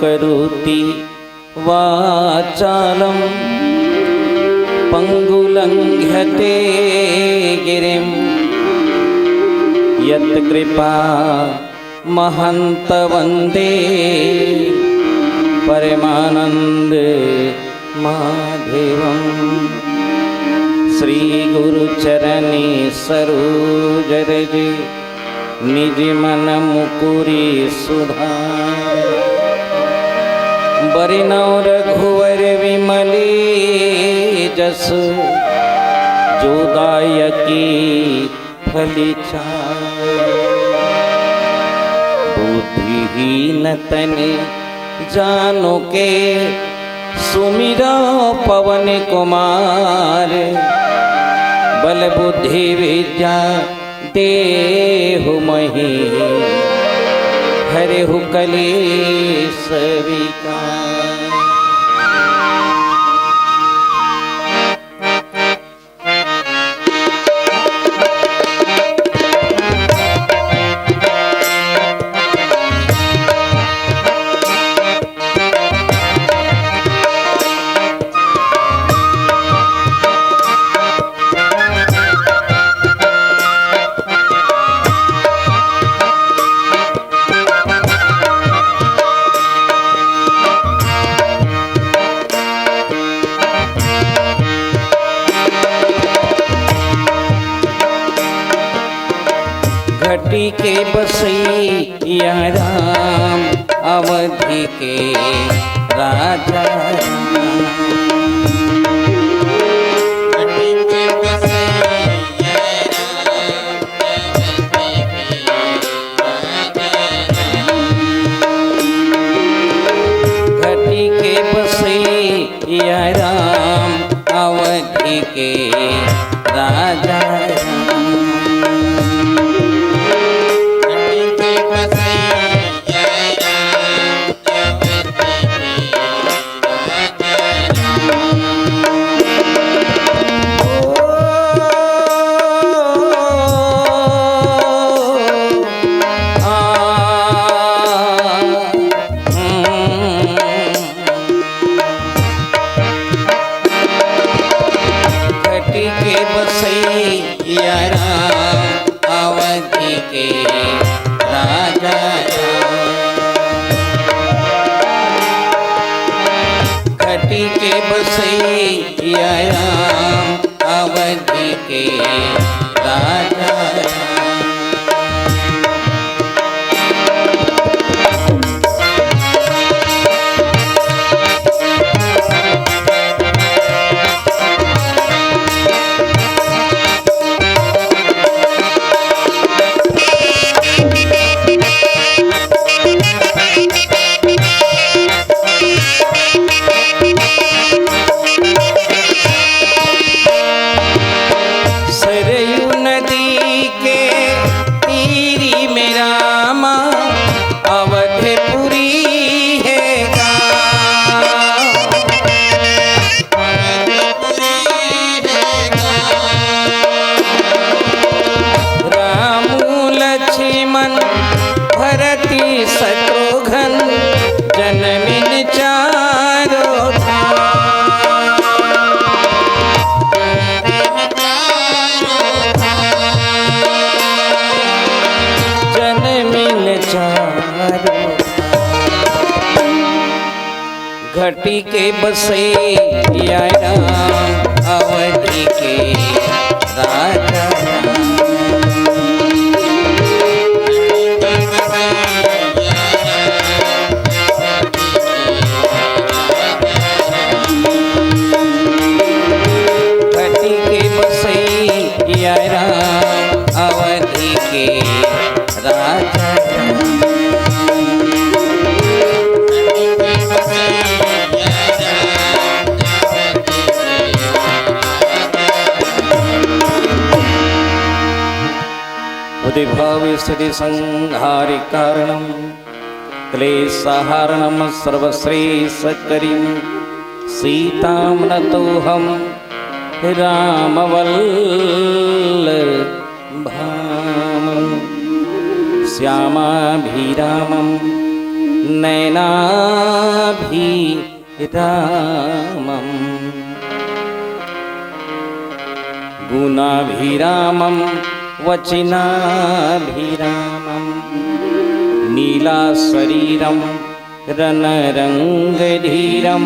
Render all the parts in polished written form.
करोति वाचालं पंगुलंघ्यते गिरिं यत्कृपा महंत वंदे परमानंद माधवं। श्री गुरु चरणी सरोज रज निज मन मुकुरी सुधार। बरिनौ रघुवर विमली जस जो दायकी फली चार। बुद्धिहीन तने जानो के सुमिरा पवन कुमार। बल बुद्धि विद्या देहु मही हरिहु कलेश विकार। घटी के बसैया राम अवधि के राजा। घटी के बसैया राम अवधि के राजा। घटी के बसैया राम अवधि के राजा। घटी के बसैया राम अवधि के राजा। घटी के बसैया राम अवधि के राजा। भाविष्यति संहारि कारणं क्लेशहारणं सर्वश्रेष्ठकरीं सीतां नतोऽहं रामवल्लभां। श्यामाभिरामं नैनाभिरामम् गुणाभिरामं वचनाभिरामं नीलाशरीरं रणरङ्गधीरं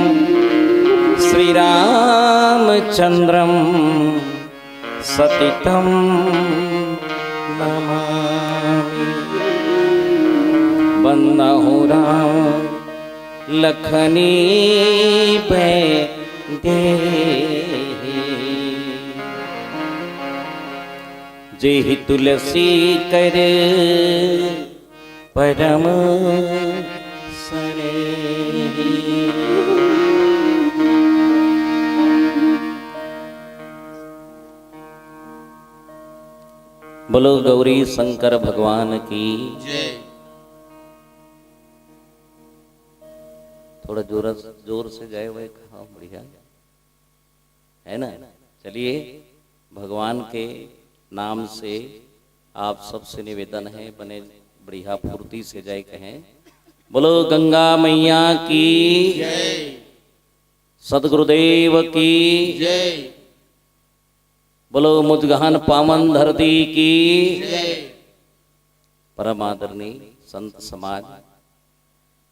श्रीरामचन्द्रं सतितं नमामि। बन्नहु राम लखनी पे दे जेहि तुलसी कर परम सरे। बोलो गौरी शंकर भगवान की जय। थोड़ा जोर से गए हुए हाँ बढ़िया है ना। चलिए भगवान के नाम से आप सबसे निवेदन है बने बढ़िया फुर्ती से जय कहें। बोलो गंगा मैया की जय, सदगुरुदेव की जय, बोलो मुजगहन पावन धरती की जय। परम आदरणीय संत समाज,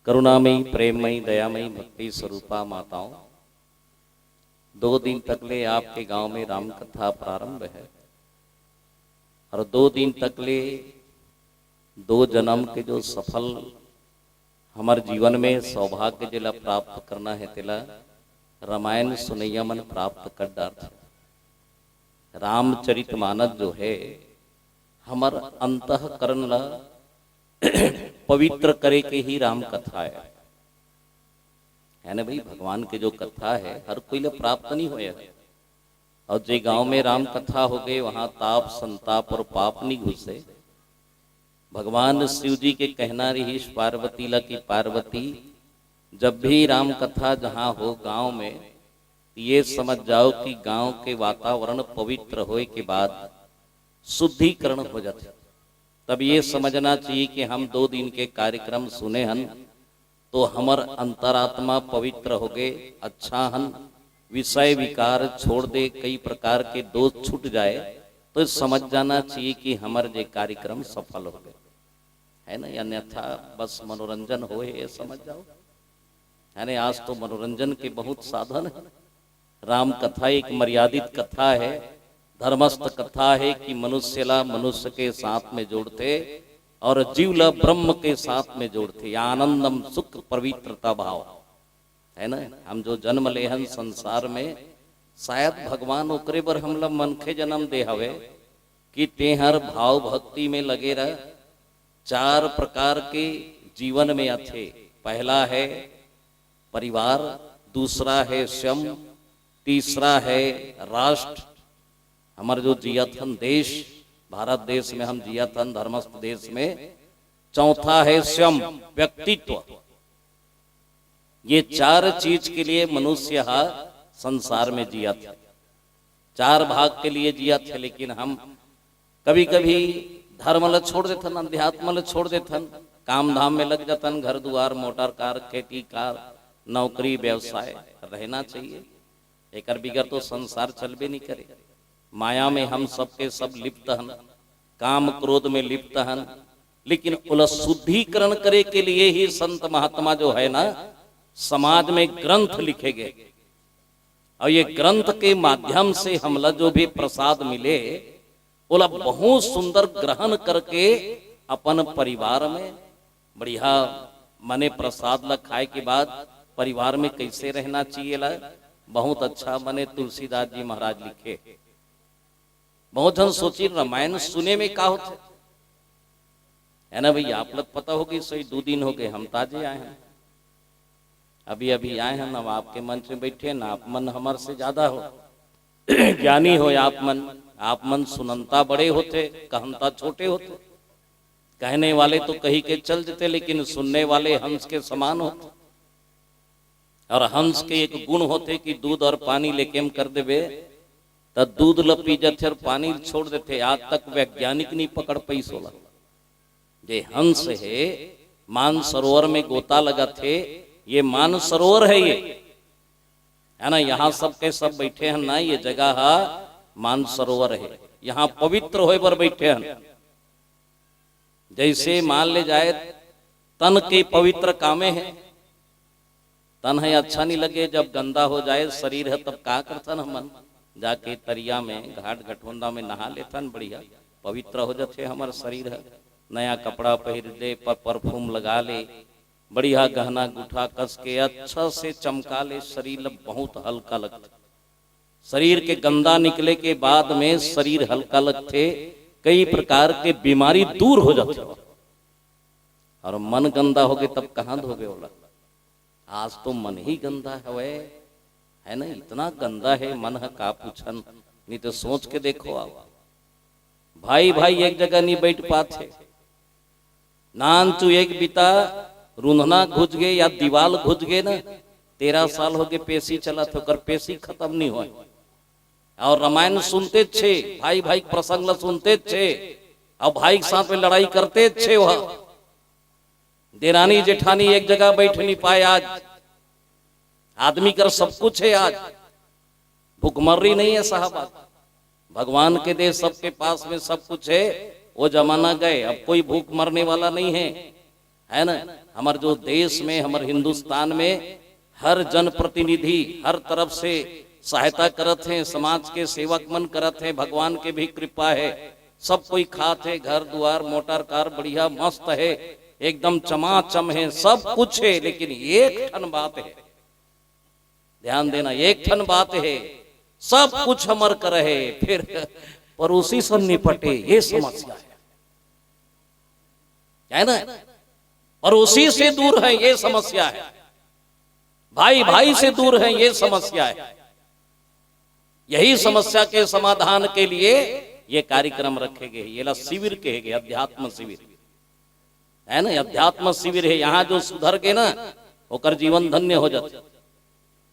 करुणामयी, प्रेममयी, दयामयी, भक्ति स्वरूपा माताओं, 2 दिन तकले आपके गांव में राम कथा प्रारंभ है और 2 दिन तकले 2 जन्म के जो सफल हमारे जीवन में सौभाग्य जिला प्राप्त करना है तिला रामायण सुनैया मन प्राप्त कर डार। रामचरितमानस जो है हमार अंतःकरण ला पवित्र करे के ही राम कथा है ना भाई। भगवान के जो कथा है हर कोई ला प्राप्त नहीं होया है और जे गांव में राम कथा हो गए वहां ताप संताप और पाप नहीं घुसे। भगवान शिव जी के कहना रही पार्वती ला की पार्वती जब भी राम कथा जहां हो गांव में ये समझ जाओ कि गांव के वातावरण पवित्र होए के बाद शुद्धिकरण हो जाते। तब ये समझना चाहिए कि हम 2 दिन के कार्यक्रम सुने हन तो हमर अंतरात्मा पवित्र हो गए, अच्छा हन, विषय विकार छोड़ दे, कई प्रकार के दोष छूट जाए तो समझ जाना चाहिए कि हमारे जे कार्यक्रम सफल हो गए है ना। अन्यथा बस मनोरंजन हो ये समझ जाओ है ना। आज तो मनोरंजन के बहुत साधन है। राम कथा एक मर्यादित कथा है, धर्मस्थ कथा है कि मनुष्यला मनुष्य के साथ में जोड़ते और जीवला ब्रह्म के साथ में जोड़ते। आनंदम सुख पवित्रता भाव है ना। हम जो जन्म ले हन संसार में शायद भगवान ओकरे बर हमला मनखे जन्म दे हवे कि ते हर भाव भक्ति में लगे रह। 4 प्रकार के जीवन में आथे। पहला है परिवार, दूसरा है स्वयं, तीसरा है राष्ट्र, हमारे जो जियाथन देश भारत देश में हम जियाथन धर्मस्थ देश में, चौथा है स्वयं व्यक्तित्व। ये 4 चीज के लिए मनुष्य संसार में जिया था। 4 भाग के लिए जिया थे। लेकिन हम कभी कभी धर्म ल छोड़ देथन, अध्यात्म ल छोड़ देथन, काम धाम में लग जातन, घर द्वार मोटर कार खेती कार नौकरी व्यवसाय रहना चाहिए। एक बिगर तो संसार चलबे नहीं करे। माया में हम सबके सब लिप्त हन, काम क्रोध में लिप्त हन। लेकिन उल शुद्धिकरण करे के लिए ही संत महात्मा जो है ना समाज में ग्रंथ लिखे गए और ये ग्रंथ के माध्यम से हमला जो भी प्रसाद मिले ओला बहुत सुंदर ग्रहण करके अपन परिवार में बढ़िया मने प्रसाद ला खाए के बाद परिवार में कैसे रहना चाहिए ला बहुत अच्छा मने तुलसीदास जी महाराज लिखे। बहुत जन सोची रामायण सुने में का होते है ना भैया। आप लोग पता होगी सही 2 दिन हो गए हम ताजे आए हैं, अभी अभी आए हैं। अब आपके मंच में बैठे ना, आप मन हमारे से ज्यादा हो ज्ञानी हो। आप मन सुनंता बड़े होते, कहनता छोटे होते। कहने वाले तो कही के चल देते लेकिन सुनने वाले हंस के समान होते। और हंस के एक गुण होते कि दूध और पानी लेके हम कर देवे तो दूध ल पी जाते और पानी छोड़ देते। आज तक वैज्ञानिक नहीं पकड़ पाई सोला जे हंस है मान सरोवर में गोता लगा थे, ये मान सरोवर है ये, है ना। यहाँ सब के सब बैठे हैं ना, ये जगह मान सरोवर है, यहाँ पवित्र होए पर बैठे हैं। जैसे मान ले जाए तन के पवित्र कामे हैं, तन है अच्छा नहीं लगे, जब गंदा हो जाए शरीर है तब का करता न मन, जाके तरिया में घाट गठोंदा में नहा लेता न, बढ़िया पवित्र हो जाते हमारा शरीर है। नया कपड़ा पहन ले, परफ्यूम लगा ले, बढ़िया गहना गुठा कस के अच्छा से चमका ले, शरीर बहुत हल्का लगता। शरीर के गंदा निकले के बाद में शरीर हल्का लगते, कई प्रकार के बीमारी दूर हो जाते। और मन गंदा हो गए तब कहाँ धोगे बोला, आज तो मन ही गंदा है वे, है ना, इतना गंदा है मन है का पूछन। नहीं तो सोच के देखो आप, भाई भाई एक जगह नहीं बैठ पाते, नान चू एक बीता रूंधना घुस गए या दीवाल घुस गए ना, 13 साल हो गए पेशी चला तो कर पेशी खत्म नहीं हुआ। और रामायण सुनते छे, भाई भाई प्रसंग सुनते छे, और भाई के साथ में लड़ाई करते छे। वह देरानी जेठानी एक जगह बैठ नहीं पाए, आज आदमी कर सब कुछ है, आज भूखमर्री नहीं है साहब, भगवान के देश सबके पास में सब कुछ है। वो जमाना गए, अब कोई भूख मरने वाला नहीं है ना। हमारे जो देश में, हमारे हिंदुस्तान में हर जनप्रतिनिधि हर तरफ से सहायता करत हैं, समाज के सेवक मन करत हैं, भगवान के भी कृपा है, सब कोई खात है, घर द्वार मोटर कार बढ़िया मस्त है, एकदम चमाचम है, सब कुछ है। लेकिन एक ठन बात है, ध्यान देना, एक ठन बात है, सब कुछ हमर कर है, फिर पड़ोसी से निपटे, ये समस्या है ना। पड़ोसी से दूर है, ये समस्या है, भाई भाई से दूर है, ये समस्या है। यही समस्या के समाधान के लिए ये कार्यक्रम रखे गए, ये शिविर कहे गए, अध्यात्म शिविर है ना, अध्यात्म शिविर है। यहाँ जो सुधर के ना होकर जीवन धन्य हो जाते।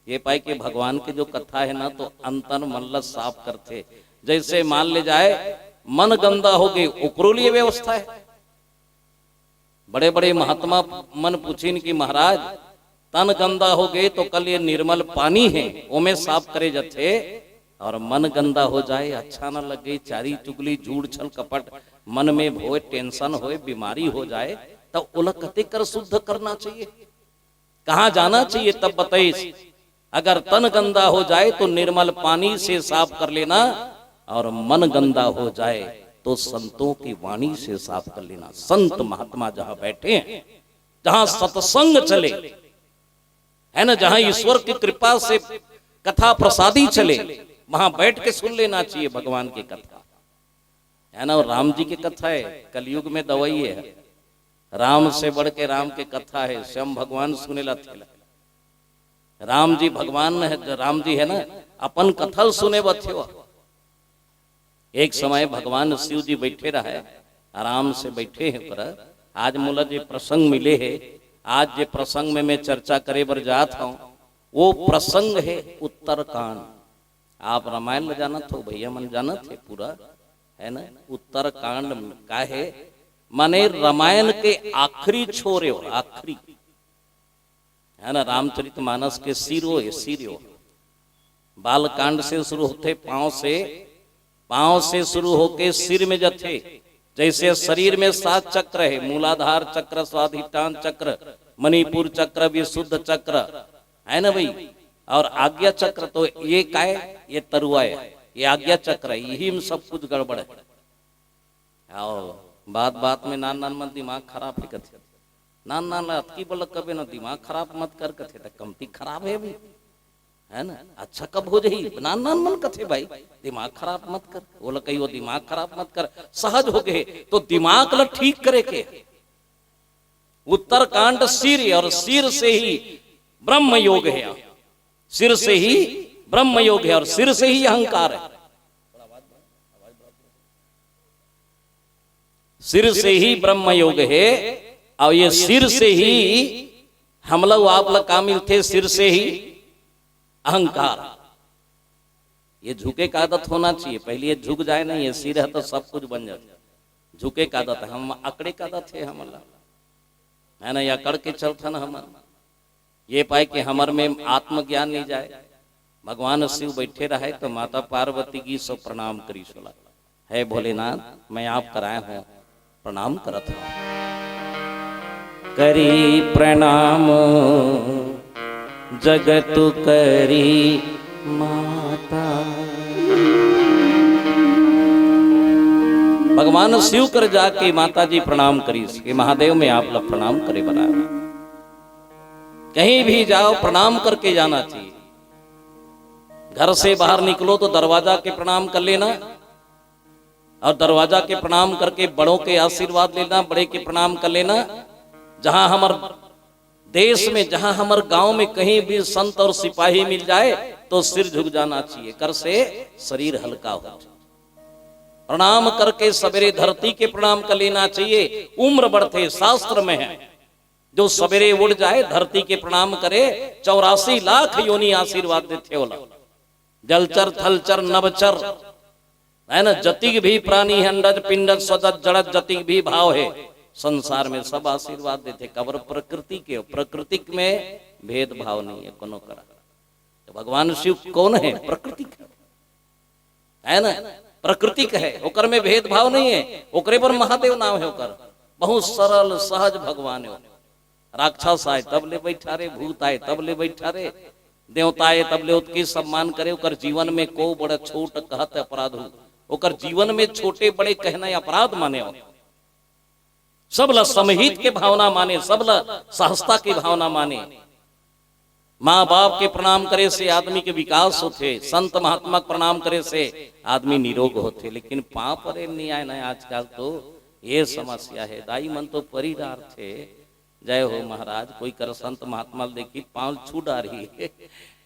ये पाए कि भगवान की जो कथा है ना, तो अंतर मन साफ करते। जैसे मान ले जाए मन गंदा हो गए, उकरो लिए व्यवस्था है। बड़े बड़े महात्मा मन पूछिन कि महाराज तन गंदा हो गए तो कल ये निर्मल पानी है ओमे साफ करे जाते, और मन गंदा हो जाए, अच्छा ना लगे, चारी चुगली झूठ छल कपट मन में होए, टेंशन होए, बीमारी हो जाए, तब ओला कते कर शुद्ध करना चाहिए, कहाँ जाना चाहिए, तब बताइए। अगर तन गंदा हो जाए तो निर्मल पानी से साफ कर लेना, और मन गंदा हो जाए तो संतों की वाणी से साफ कर लेना। संत महात्मा जहां बैठे हैं, जहां सत्संग चले, है ना, जहां ईश्वर की कृपा से कथा प्रसादी चले, वहां बैठ के सुन लेना चाहिए भगवान की कथा, है ना। और राम जी की कथा है, कलयुग में दवाई है, राम से बढ़ के राम की कथा है, स्वयं भगवान सुनेला थे। राम जी भगवान है, राम जी है ना, अपन कथल सुने बथे। एक समय भगवान शिव जी बैठे रहे, आराम से बैठे हैं, पर आज मुला जो प्रसंग मिले है, आज जो प्रसंग में मैं चर्चा करे बर जात हूं, वो प्रसंग है उत्तरकांड। आप रामायण में जानत हो, भैया मन जानत है पूरा, है ना। उत्तरकांड का है, माने रामायण के आखिरी छोरे हो, आखिरी, है ना। रामचरितमानस के सिरो है, सिरो बाल कांड से शुरू होते, पांव से शुरू होके सिर में जथे। जैसे शरीर में 7 चक्र है, मूलाधार चक्र, स्वाधिष्ठान चक्र, मणिपुर चक्र, विशुद्ध चक्र, है ना भाई। और आज्ञा चक्र तो ये का है, ये तरुआ है, ये आज्ञा चक्र है, यही में सब कुछ गड़बड़ है। और बात बात में नान नान मत दिमाग खराब है कथे, नान नान अतकी बोल कबे ना दिमाग खराब मत कर कथे, तो कमती खराब है भी, है ना। अच्छा कब हो जाही, नान नान मन कथे भाई, दिमाग खराब मत कर, बोला कही वो दिमाग खराब मत कर, सहज हो गए तो दिमाग ला ठीक करे के। उत्तरकांड सिर, और सिर से ही ब्रह्म योग है, सिर से ही ब्रह्म योग है, और सिर से ही अहंकार है, सिर से ही ब्रह्म योग है। और ये सिर से ही हम लोग आप लोग का मिलते, सिर से ही अहंकार। ये झुके का आदत होना चाहिए, पहले ये झुक जाए ना, ये सिर है तो सब कुछ बन जाए, झुके का आदत है, हम अकड़े का आदत है हमारा, है ना, या करके चलथन हमर ये पाए कि हमर में आत्मज्ञान नहीं जाए। भगवान शिव बैठे रहे तो माता पार्वती की सब प्रणाम करी सोला, है भोलेनाथ मैं आप कराए हूँ प्रणाम करत हूँ। करी प्रणाम जगत करी माता। भगवान शिव कर जाके माता जी प्रणाम करी कि महादेव में आप लोग प्रणाम करे बना। कहीं भी जाओ प्रणाम करके जाना चाहिए। घर से बाहर निकलो तो दरवाजा के प्रणाम कर लेना, और दरवाजा के प्रणाम करके बड़ों के आशीर्वाद लेना, बड़े के प्रणाम कर लेना। जहां हमार देश में, जहां हमार गांव में कहीं भी संत और सिपाही मिल जाए तो सिर झुक जाना चाहिए, कर से शरीर हल्का हो जाए। प्रणाम करके सवेरे धरती के प्रणाम कर लेना चाहिए। उम्र बढ़ते शास्त्र में है, जो सवेरे उड़ जाए धरती के प्रणाम करे 84 लाख योनि आशीर्वाद देते होला। जलचर थलचर नभचर है ना, जतिक भी प्राणी है, अंडज पिंडज स्वदज जड़ज जतिक भी भाव है, संसार में सब आशीर्वाद देते। कबर प्रकृति के, प्रकृति में भेदभाव नहीं है कोनो करा। तो भगवान शिव कौन है? प्रकृतिक है ना, प्रकृतिक है, ओकर में भेदभाव नहीं है। ओकरे पर महादेव नाम है ओकर, बहुत सरल सहज भगवान है। राक्षस आए तब ले बैठा रे, भूत आए तब ले बैठा रे, देवता आए तब ले उसकी सम्मान करे। ओकर जीवन में को बड़ा छोट कहत अपराध हो, ओकर जीवन में छोटे बड़े कहना अपराध माने हो। सब ला समहित के भावना माने, सब ला सहजता की भावना माने। माँ बाप के प्रणाम करे से आदमी के विकास होते, संत महात्मा प्रणाम करे से आदमी निरोग होते। लेकिन पाप अरे नहीं आए ना आजकल, तो ये समस्या है। दाई मन तो परिवार थे, जय हो महाराज, कोई कर संत महात्मा देखी पांव छू डारी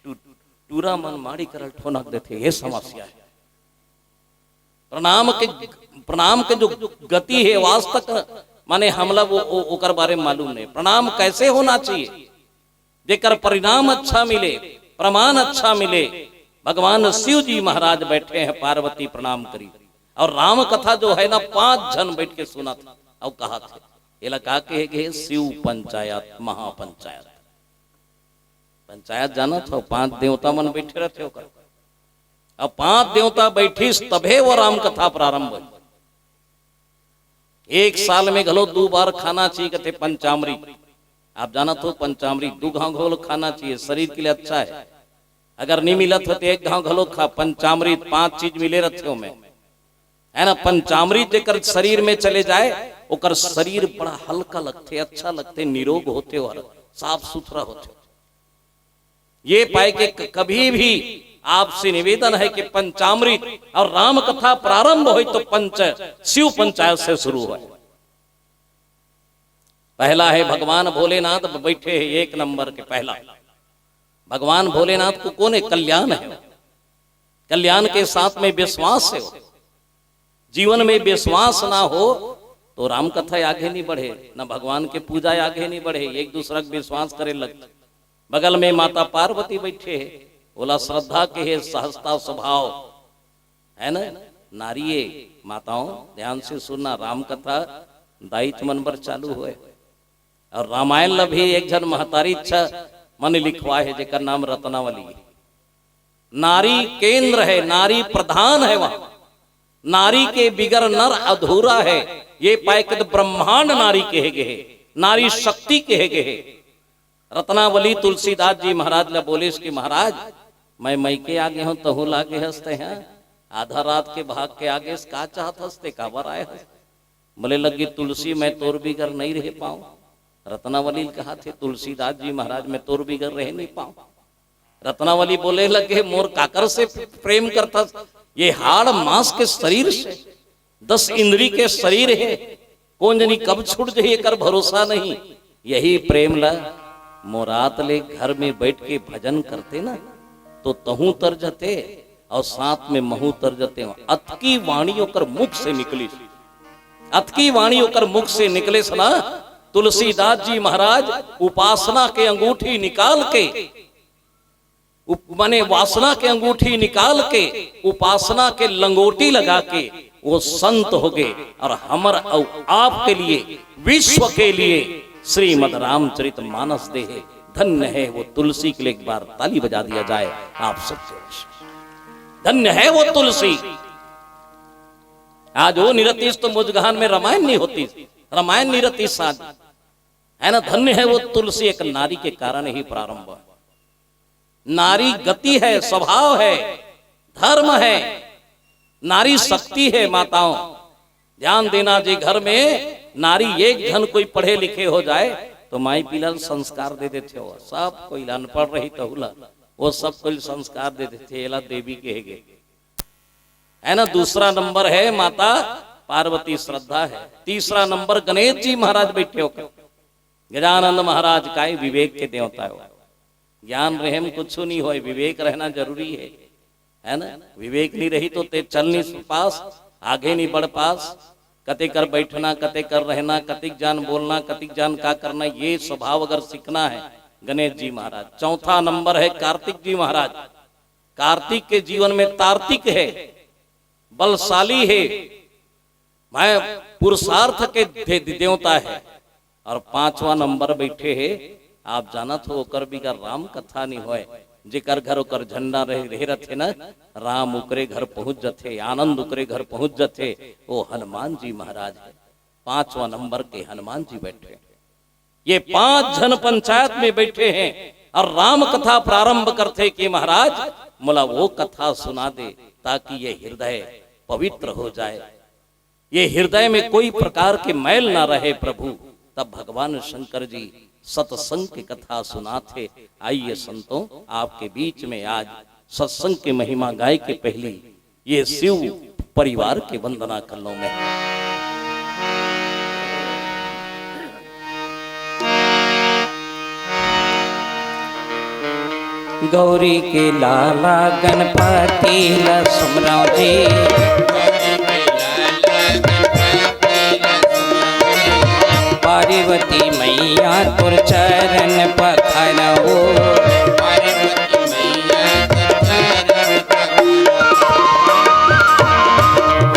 टूरा मन माड़ी करल ठोनक देते, ये समस्या है। प्रणाम के जो गति है वास्तव माने हमला वो ओकर बारे में मालूम नहीं। प्रणाम कैसे होना चाहिए जेकर परिणाम अच्छा मिले, प्रमाण अच्छा मिले। भगवान शिव जी महाराज बैठे हैं, पार्वती प्रणाम करी, और राम कथा जो है ना 5 जन बैठ के सुना था और कहा था इलाका के शिव पंचायत महापंचायत। पंचायत जाना था, 5 देवता मन बैठे रहते होकर, अब 5 देवता बैठी तभे वो राम कथा प्रारंभ हुई। एक साल में घलो 2 बार खाना चाहिए कहते पंचामृत। आप जाना तो पंचामृत 2 घाव घोल खाना चाहिए, शरीर के लिए अच्छा है। अगर नहीं मिलत हो तो 1 घाव घलो खा। पंचामृत 5 चीज मिले रहते हो में, है ना। पंचामृत जेकर शरीर में चले जाए ओकर शरीर बड़ा हल्का लगते, अच्छा लगते, निरोग होते और साफ सुथरा होते। ये पाए के कभी भी आपसे निवेदन है कि पंचामृत और राम कथा प्रारंभ हो तो शिव पंचायत से शुरू हो। पहला है भगवान भोलेनाथ बैठे हैं 1 नंबर के। पहला भगवान भोलेनाथ को कौन है? कल्याण है। कल्याण के साथ में विश्वास है। जीवन में विश्वास ना हो तो राम कथा आगे नहीं बढ़े, ना भगवान के पूजा आगे नहीं बढ़े। एक दूसरा का विश्वास करे लगते। बगल में माता पार्वती बैठे है, बोला श्रद्धा के है, सहजता स्वभाव है ना। नारिये माताओं ध्यान से सुनना, राम कथा दायित्व मन पर चालू हुए। और रामायण ला भी एक जन महतारी इच्छा मन लिखवा है जेकर नाम रत्नावली। नारी केंद्र है, नारी प्रधान है। वहां नारी के बिगर नर अधूरा है। ये पाए के ब्रह्मांड नारी कहे गए, नारी शक्ति कहे गए। रत्नावली तुलसीदास जी महाराज ला बोले कि महाराज मैं मैके आगे हूं तहु लागे हंसते हैं, आधा रात के भाग के आगे का चाहत हंसते काबर आए हंस। बोले लगी तुलसी मैं तोर बिगर नहीं रह पाऊं। रत्नावली कहा थे तुलसीदास जी महाराज मैं तोर बिगर रह नहीं पाऊं। रत्नावली बोले लगे मोर काकर से प्रेम करता, ये हाड़ मांस के शरीर से 10 इंद्री के शरीर है, कौन जनी कब छूट जाइए कर भरोसा नहीं। यही प्रेम ला मोरात ले घर में बैठ के भजन करते ना तो तहू तर जते और साथ में महू तर जते। अतकी वाणी होकर मुख से निकली, अतकी वाणी होकर मुख से निकले सना। तुलसीदास जी महाराज उपासना के अंगूठी निकाल के, माने वासना के अंगूठी निकाल के उपासना के लंगोटी लगा के वो संत हो गए। और हमर आपके लिए, विश्व के लिए श्रीमद रामचरित मानस देहे धन्य है वो तुलसी के लिए एक बार ताली बजा दिया जाए आप सबसे। धन्य है वो तुलसी। आज वो निरतीश तो मुजगहान में रामायण नहीं होती, रामायण निरतीश आज है ना। धन्य है वो तुलसी, एक नारी के कारण ही प्रारंभ है। नारी गति है, स्वभाव है, धर्म है, नारी शक्ति है। माताओं ध्यान देना जी, घर में नारी एक जन कोई पढ़े लिखे हो जाए तो माई पिलर संस्कार दे देते हो। सब कोई अनपढ़ रही तो वो सब कोई संस्कार दे देते, एला देवी कहेगे है ना। दूसरा नंबर है माता पार्वती श्रद्धा है। तीसरा नंबर गणेश जी महाराज बैठे होकर, गजानंद महाराज का विवेक के देवता हो। ज्ञान रहम कुछ नहीं हो, विवेक रहना जरूरी है ना। विवेक नहीं रही तो ते चल नहीं पास, आगे नहीं बढ़ पास। कते कर बैठना, कते कर रहना, कतिक जान बोलना, कतिक जान का करना, ये स्वभाव अगर सीखना है गणेश जी महाराज। चौथा नंबर है कार्तिक जी महाराज। कार्तिक के जीवन में तार्तिक है, बलशाली है, मैं पुरुषार्थ के देवता है। और पांचवा नंबर बैठे है, आप जानत हो ओकर भी का राम कथा नहीं होए, जेकर घर ओकर झंडा रह रथे ना, राम उकरे घर पहुंच जथे, आनंद उकरे घर पहुंच जथे, वो हनुमान जी महाराज है। पांचवा नंबर के हनुमान जी बैठे। ये 5 जन पंचायत में बैठे हैं और राम कथा प्रारंभ करते कि महाराज मोला वो कथा सुना दे ताकि ये हृदय पवित्र हो जाए, ये हृदय में कोई प्रकार के मैल ना रहे प्रभु। तब भगवान शंकर जी सत्संग की कथा सुनाते। आइए संतों, आपके बीच में आज सत्संग की महिमा गाय के पहली ये शिव परिवार के वंदना कर लो। मैं गौरी के लाला गणपति लक्ष्मण जी, पार्वती मैया तुर चरण पखरवो,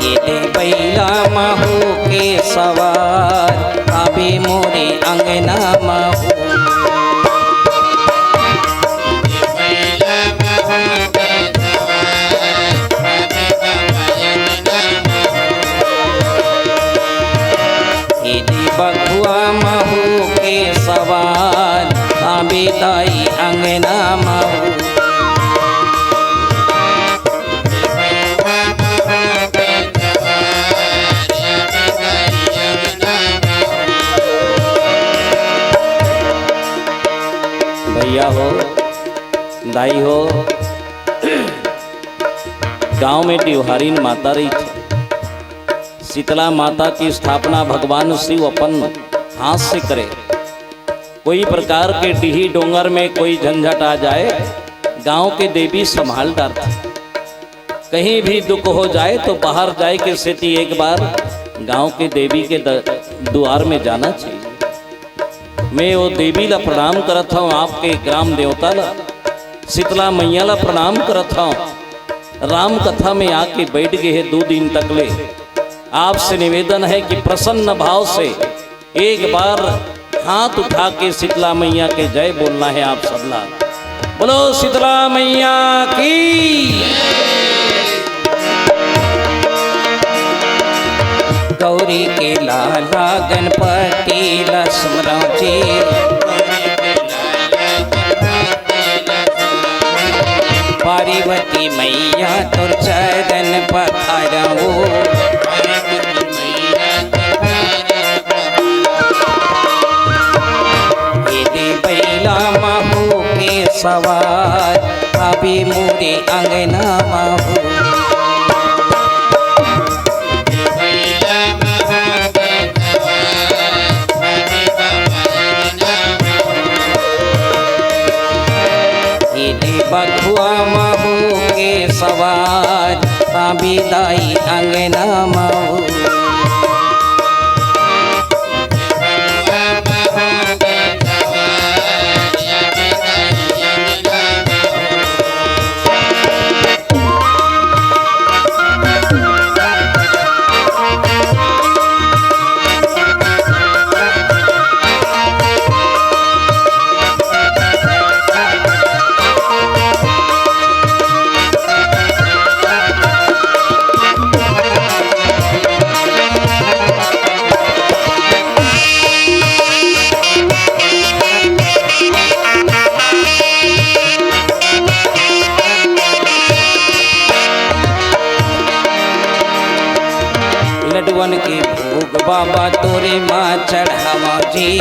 ये बैला महू के सवार अभी मोरे अंगना महू। बघुआ महू के सवार आबिदाई अंगना महू। भैया हो, दाई हो, गांव में त्योहारीन माता रही थी। शीतला माता की स्थापना भगवान शिव अपन हाथ से करे। कोई प्रकार के डीही डोंगर में कोई झंझट आ जाए, गांव के देवी संभाल डालते। कहीं भी दुख हो जाए तो बाहर जाए के सेती एक बार गांव के देवी के द्वार में जाना चाहिए। मैं वो देवी ला प्रणाम करता हूँ, आपके ग्राम देवता ला शीतला मैया ला प्रणाम करता हूँ। राम कथा में आके बैठ गए हैं 2 दिन तक ले। आपसे निवेदन है कि प्रसन्न भाव से एक बार हाथ उठा के शीतला मैया के जय बोलना है। आप सबला बोलो शीतला मैया की। गौरी के लाला गणपति लक्ष्मण जी, पार्वती मैया तुर चरण पखरवो, बैला महू के सवार अभी मोरे अंगना महू। बघुआ महू के सवार आबिदाई अंगना महू। लडुअन के भोग बाबा तोरे माँ चढ़ावा जी।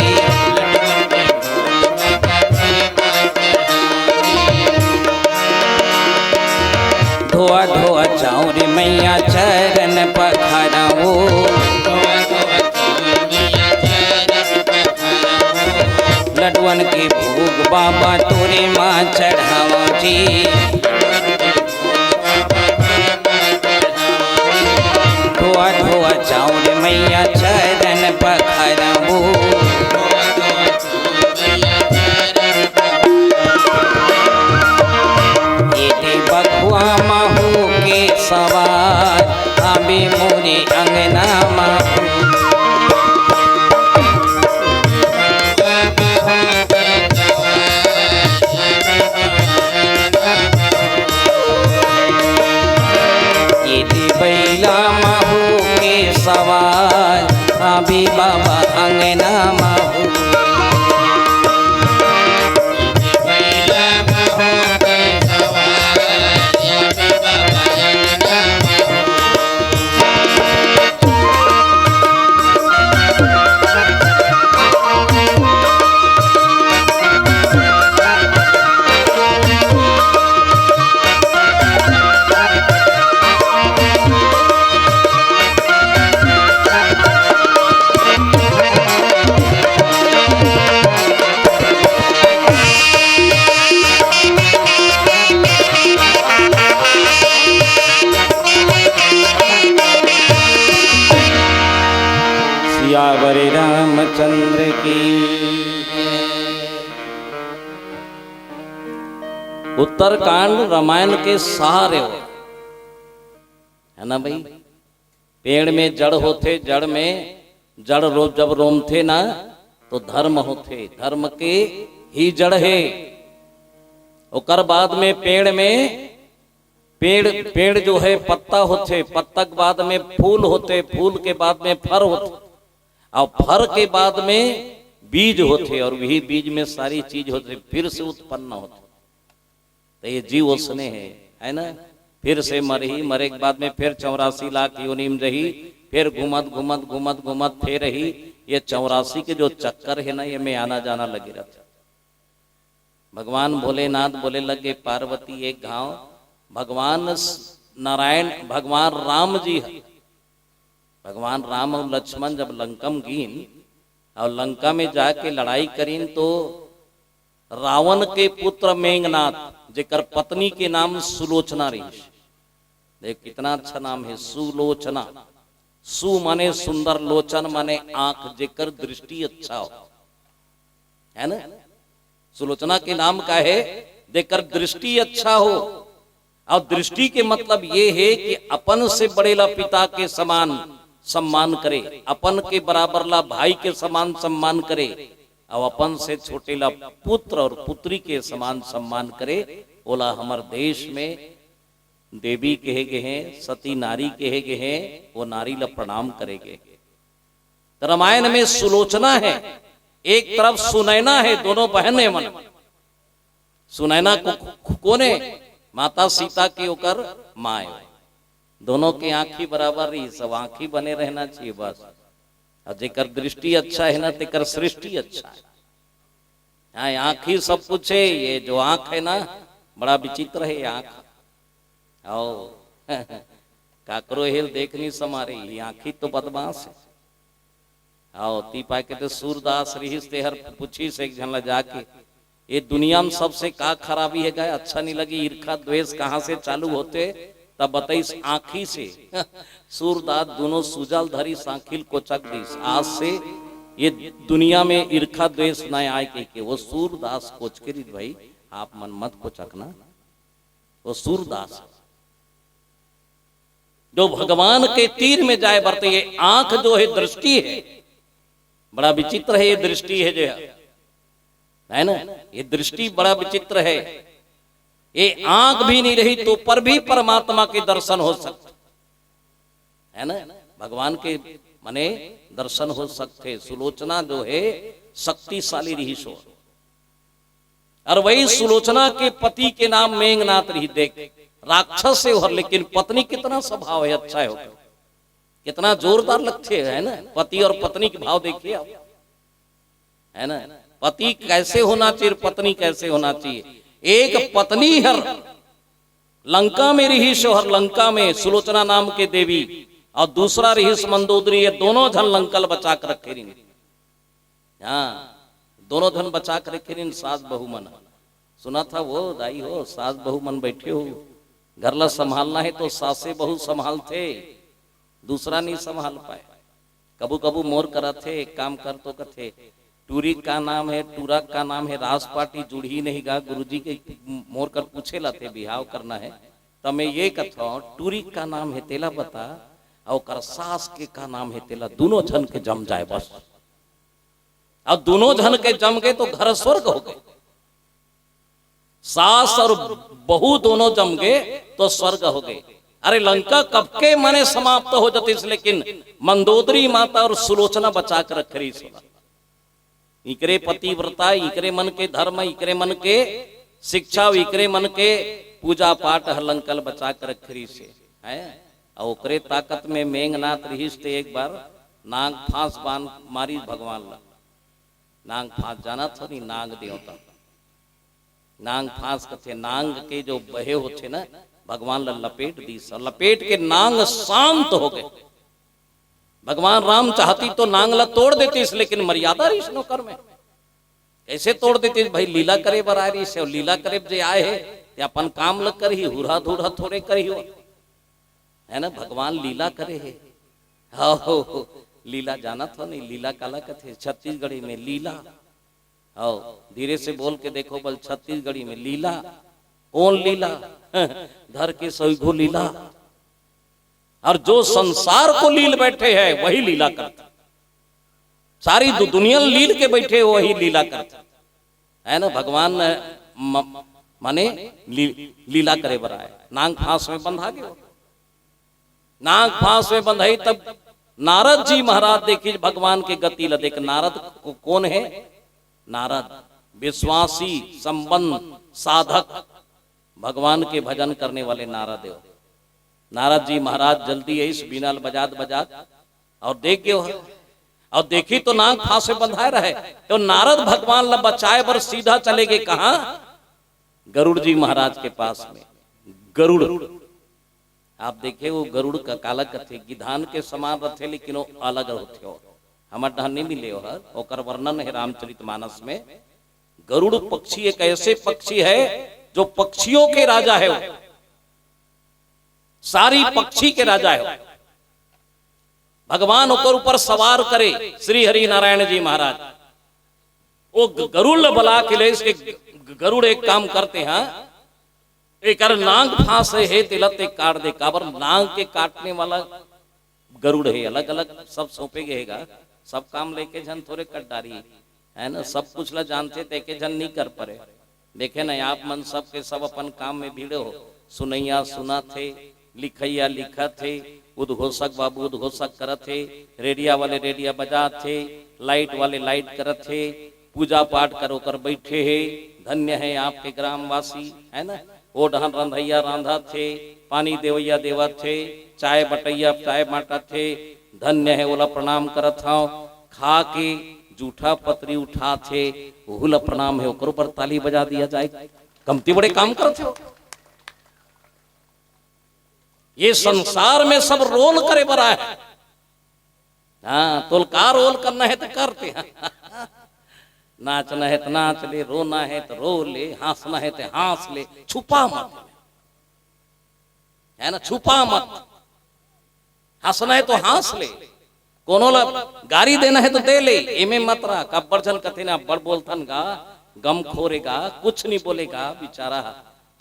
धोआ धोआ चाउर मैया चरण पखाराओ। लडुअन के भोग बाबा तोरे माँ चढ़ावा जी। धोआ धोआ चाउर मैया चरण पखाराओ। ये बखुआ महू के सवार आबे मोरे अंगना महू। बैला महू के सवार आबे बाबा अंगना महू। सियावर रामचंद्र की। उत्तरकांड रामायण के सहारे हो, है ना भाई। पेड़ में जड़ होते, जड़ में जड़ जब रोमथे ना तो धर्म होते, धर्म के ही जड़ है। ओकर बाद में पेड़ में पेड़ जो है पत्ता होते, पत्ता के बाद में फूल होते, फूल के बाद में फर होते, और फर के बाद में बीज होते, और वही बीज में सारी चीज होते, फिर से उत्पन्न होते। तो ये जीव उसने है ना। फिर से मरही, मरे के बाद में फिर 84 लाख योनि में रही, फिर घुमत घुमत घुमत घुमत फिर रही। ये 84 के जो चक्कर है ना, ये में आना जाना लगे रहता। भगवान भोलेनाथ बोले लगे पार्वती एक गांव भगवान नारायण भगवान राम जी है। भगवान राम और लक्ष्मण जब लंकम गिन और लंका में जाके लड़ाई करीन, तो रावण के पुत्र मेघनाथ जेकर पत्नी के नाम सुलोचना रही। देख कितना अच्छा नाम है, सुलोचना। सु माने सुंदर, लोचन माने आंख, जेकर दृष्टि अच्छा हो, है ना। सुलोचना के नाम का है जेकर दृष्टि अच्छा हो। और दृष्टि के मतलब ये है कि अपन से बड़ेला पिता के समान सम्मान करे, अपन के बराबर ला भाई के समान सम्मान करे, और अपन से छोटे ला पुत्र और पुत्री के समान सम्मान करे। बोला हमार देश में देवी कहे गए हैं, सती नारी कहे गए हैं, वो नारी ला प्रणाम करेगे। तो रामायण में सुलोचना है, एक तरफ सुनैना है, दोनों बहनें मन। सुनैना को कोने माता सीता की ओकर माए, दोनों की आंखी बराबर रही, सब आंखी बने रहना चाहिए बस। और जेकर दृष्टि अच्छा है ना, तेकर सृष्टि अच्छा है। हाँ, आंखी सब कुछ है। ये जो आंख है ना, बड़ा विचित्र है आंख। आओ काकरो हेल देख नहीं समारे, ये आंखी तो बदमाश है। आओ ती पाए के तो सूरदास रही हर पूछी से एक झन जाके, ये दुनिया में सबसे का खराबी है गए, अच्छा नहीं लगी, ईर्खा द्वेष कहाँ से चालू होते, तब बताइस आंखी से। सूरदास दोनों सुजल धरी सांखिल को चक दीस। आज से ये दुनिया में ईर्खा द्वेष न आए के वो सूरदास कोच के भाई आप मन मत को चकना। वो सूरदास जो भगवान के तीर में जाए बरते, ये आंख जो है दृष्टि है, बड़ा विचित्र है। ये दृष्टि है जो है ना, ये दृष्टि बड़ा विचित्र है। ये आंख भी नहीं रही तो पर भी परमात्मा के दर्शन हो सकते, है ना। भगवान के मने दर्शन हो सकते। सुलोचना जो है शक्तिशाली रही सो, और वही सुलोचना के पति के नाम मेघनाथ रही। देख राक्षस से हो, लेकिन पत्नी कितना स्वभाव है, अच्छा है। कितना जोरदार लगते है ना। पति और पत्नी के भाव देखिए आप, है ना। पति कैसे होना चाहिए, पत्नी कैसे होना चाहिए। एक पत्नी हर लंका में रही शोहर लंका में सुलोचना नाम के देवी, और दूसरा रही मंदोदरी। ये दोनों धन लंकल बचा कर रखे रही। हाँ, दोनों धन बचा कर रखे रही। सास बहू मन सुना था वो दाई हो, सास बहू मन बैठे हो, घर ला संभालना है तो सासे बहू संभालते, दूसरा नहीं संभाल पाए। कबू कबू मोर करा थे, एक काम कर तो कथे टूरी का नाम है, टूरा का नाम है, रास पार्टी जुड़ी नहीं गा। गुरुजी के मोर कर पूछे लाते बिहाव करना है तो मैं ये कथा टूरी का नाम है तेला बता, और कर सास के का नाम है तेला। दोनों जन के जम जाए बस, अब दोनों जन के जम गए तो घर स्वर्ग हो गए। सास और बहू दोनों जम गए तो स्वर्ग हो गए। अरे लंका कब के मने समाप्त हो जाती, लेकिन मंदोदरी माता और सुलोचना बचा कर रख रही। इकरे पतिव्रता, इकरे मन के धर्म, इकरे मन के शिक्षा, इकरे मन के पूजा पाठ हलंकल बचा कर रख रही से है। और ओकरे ताकत में मेघनाथ रहीस ते एक बार नाग फांस बांध मारी भगवान ला। नाग फांस जाना था नहीं, नाग देवता नाग फांस कथे। नाग के जो बहे होते ना भगवान ला लपेट दी, लपेट के नाग शांत हो गए। भगवान राम चाहती तो नांग ला तोड़ देती, लेकिन मर्यादा रही नौकर में। कैसे तोड़ देती भाई, लीला करे बरा रही से, लीला करे जे आए है अपन काम लग कर ही हुरा धूरा थोड़े करी हो, है ना। भगवान लीला करे है। हो लीला जाना था नहीं, लीला काला कथे छत्तीसगढ़ी में लीला। आओ धीरे से बोल के देखो बल, छत्तीसगढ़ी में लीला। कौन लीला? धर के सौगो लीला। और जो संसार को लील बैठे हैं वही लीला करता, सारी दुनिया लील के बैठे वही लीला करता, है ना। भगवान माने लीला करे बराए। नाग फांस में बंधा गए, नाग फांस में बंधाई। तब नारद जी महाराज देखिए भगवान के गति ला देख। नारद कौन है? नारद विश्वासी, संबंध, साधक, भगवान के भजन करने वाले नारद देव। नारद जी महाराज जल्दी है इस बीनाल बजात बजात और देख गए, और देखी तो नाग फांस में बंधाए रहे। तो नारद भगवान ला बचाए बर सीधा चले गए कहा? गरुड़ जी महाराज के पास में। गरुड़ आप देखे वो गरुड़ का काला कथे गिधान के समान रथे, लेकिन वो अलग होते हो। हमार डहन नहीं मिले हर, ओकर वर्णन है रामचरितमानस में। गरुड़ पक्षी एक ऐसे पक्षी है जो पक्षियों के राजा है, वो सारी पक्षी के राजा है। भगवान ओकर ऊपर सवार करे श्री हरि नारायण जी महाराज। वो गरुड़ बला के लिए इसके गरुड़ एक काम करते हैं, एक नाग फांस है तिलते काट दे। काबर नाग के काटने वाला गरुड़ है, अलग अलग सब सौंपे गएगा, सब काम लेके जन थोड़े कट डारी, है ना। सब कुछ ला जानते थे के जन नहीं कर परे। देखे ना आप मन सब के सब अपन काम में भीड़े हो। सुनैया सुना थे, लिखैया लिखा थे, उद्घोषक बाबू उद्घोषक करत थे, रेडिया वाले रेडिया बजा थे, लाइट वाले लाइट करत थे, पूजा पाठ करो कर बैठे है। धन्य है आपके ग्रामवासी, है ना। वो डहन रंधैया रांधा थे, पानी देवैया देवा थे, चाय बटैया चाय बांटा थे। धन्य है ओला प्रणाम करत हूँ। खा के जूठा पतरी उठा थे, ओला प्रणाम है ओकर ऊपर ताली बजा दिया जाए। कमती बड़े काम करते हो। ये संसार में सब रोल करे बरा है। हाँ तो का रोल करना है तो करते हैं। नाचना है तो नाच ले, रोना है तो रो ले, हंसना है तो हंस ले, छुपा मत, है ना। छुपा मत, हंसना है तो हंस ले, कोनो ला गारी देना है तो दे ले, एमे मत रहा। कब्बर जन कथे ना बड़ बोलथन गा, गम खोरेगा, कुछ नहीं बोलेगा बेचारा,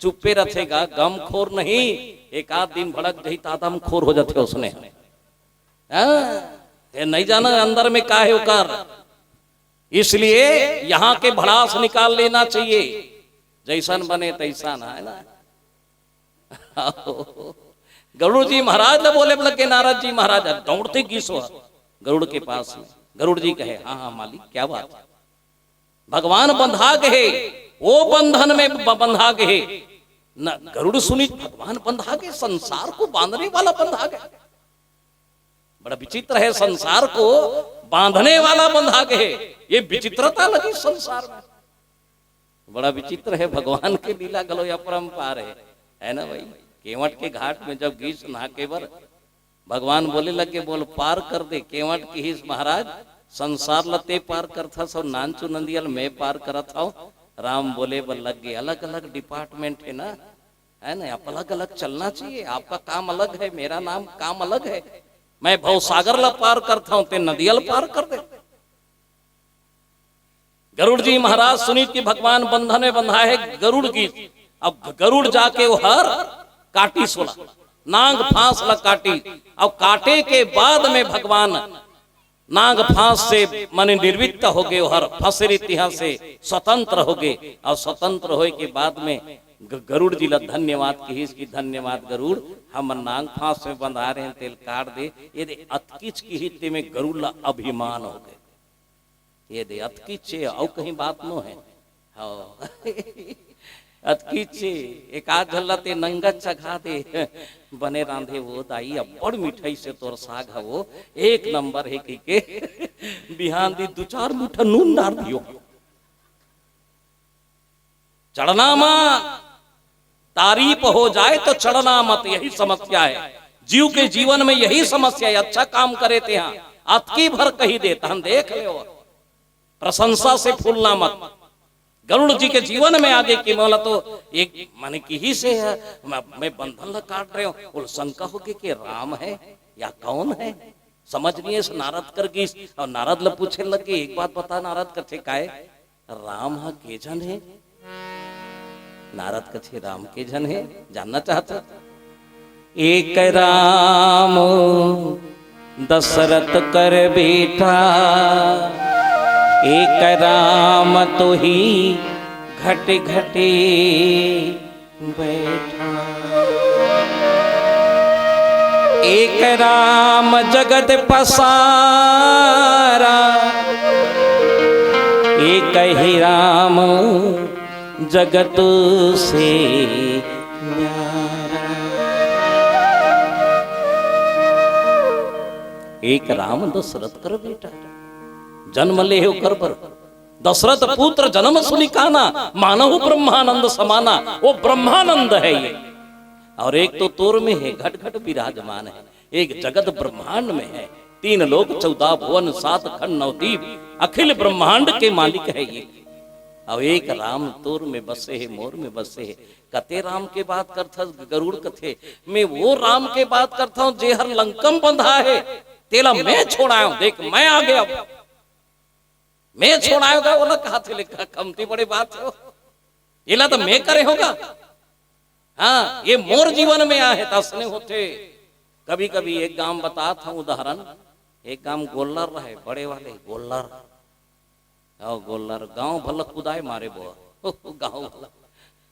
चुप्पे रखेगा, गम खोर नहीं। एक आध दिन भड़क जही तादम खोर हो जाते उसने। नहीं जाना अंदर में का है उकार, इसलिए यहाँ के भड़ास निकाल लेना चाहिए। जैसन बने तैसा ना, है ना। गरुड़ जी महाराज ने बोले लगे नारद जी महाराज दौड़ते घिसो गरुड़ के पास में। गरुड़ जी कहे हाँ हाँ मालिक क्या बात है। भगवान बंधा गए, वो बंधन में बंधा गए न। गरुड़ सुनी भगवान बंधा गए, संसार को बांधने वाला बंधा गया। बड़ा विचित्र है, संसार को बांधने वाला बंधा के है, ये विचित्रता लगी संसार में। बड़ा विचित्र है भगवान के लीला गलो या परम्पार है ना भाई। केवट के घाट में जब गीस नहा के बर भगवान बोले लगे बोल पार कर दे, केवट की हिस महाराज संसार लते पार करता सब नानचू नंदियल मैं पार करत था। राम बोले बल लग गए, अलग अलग डिपार्टमेंट है ना, आप अलग अलग चलना चाहिए, आपका काम अलग है, मेरा नाम काम अलग है। मैं भव सागर ला पार करता हूं, ते नदियल पार कर दे। गरुड़ जी महाराज सुनी कि भगवान बंधन में बंधा है गरुड़ की। अब गरुड़ जाके वो हर काटी सोला, नाग फांस ला काटी। अब काटे के बाद में भगवान नाग फांस से माने निर्वित हो गए, हर फंसरी तिहा से स्वतंत्र हो गए। और स्वतंत्र होए के बाद में गरुड़ जी ला धन्यवाद की इसकी, धन्यवाद गरुड़ हम नाग फांस में बंधा रहे हैं, तेल काट दे। ये दे अतकिच की हित में गरुड़ ला अभिमान हो गए, ये दे अतकिच और कहीं बात नो है। अतकिच एक आध झल्ला ते नंगा चखा दे बने रांधे वो दाई, अब बड़ मिठाई से तोर साग है वो एक नंबर है के बिहान दी 2-4 मुठा नून डाल दियो। चढ़ना मत, तारीफ हो जाए तो चढ़ना मत, यही समस्या है जीव के जीवन में, यही समस्या है। अच्छा काम करे थे यहाँ अतकी भर कही देता हम देख ले, प्रशंसा से फूलना मत। गरुड़ जी के जीवन में आगे की मौला तो एक माने की ही से है, मैं बंधन ला काट रहे हूँ, और शंका हो कि राम है या कौन है, समझ नहीं है। नारद कर गई और नारद ला पूछे लगे, एक बात बता नारद कथे काहे राम हा के जन है। नारद कथे राम के जन है जानना चाहता। एक राम दशरथ कर बेटा, एक राम तो ही घट घटे बैठा। एक राम जगत पसारा, एक ही राम जगत से न्यारा। एक राम दशरथ कर बेटा, जन्म ले हो कर पर दशरथ पुत्र जन्म सुनी काना, मानव ब्रह्मानंद समाना। वो ब्रह्मानंद है ये, और एक तो तोर में है घट घट विराजमान है, एक जगत ब्रह्मांड में है। 3 लोक 14 भुवन 7 खंड 9 द्वीप, अखिल ब्रह्मांड के मालिक है ये। और एक राम तोर में बसे है, मोर में बसे है। कते राम के बात करता गरुड़ कथे, मैं वो राम के बात करता हूँ जे हर लंकम बंधा है, तेला मैं छोड़ाया हूं, देख मैं आ गया, मैं छोड़ाएगा वो ना कहा थे लिखा कमती बड़ी बात है, ये ला तो मैं करे होगा। हाँ ये मोर जीवन में आए तसने होते। कभी कभी एक गांव बता था उदाहरण, एक गांव गोल्लर रहे, बड़े वाले गोल्लर, गोल्लर गांव भलक कुदाए मारे बो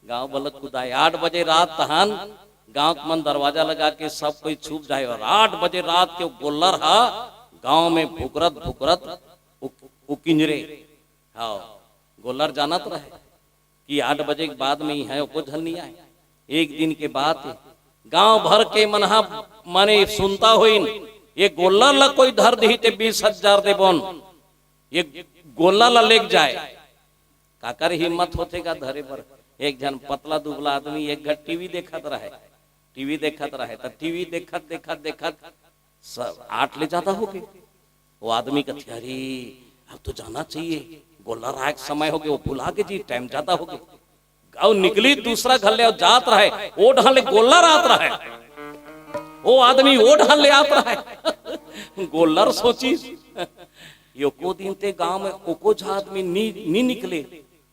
गांव भलक कुदाए। 8 बजे रात तहान गांव के मन दरवाजा लगा के सब कोई छुप जाए, और 8 बजे रात के गोल्लर हा गांव में भुकरत भुकरत किंजरे। हाँ गोल्लर जानत रहे कि 8 बजे के बाद में ही है को झल नहीं आए। एक दिन के बाद गांव भर के मनहा माने सुनता होइन, ये गोल्लर ला कोई धर दी ते 20,000 दे बोन, ये गोल्लर ला लेक जाए। काकर हिम्मत होतेगा धरे पर। एक जन पतला दुबला आदमी एक घर टीवी देखत रहे, तो टीवी देखत देखत देखत 8 ले जाता हो गए। वो आदमी का अरे अब तो जाना चाहिए, गोल्लर आए समय हो गए, वो भुला के जी टाइम ज्यादा हो गया। और निकली दूसरा घर ले जात रहे, वो ढाले गोल्लर आत रहे, वो आदमी वो ढाले आत रहे। गोल्लर सोची यो को दिन ते गांव में ओको झा आदमी नी निकले,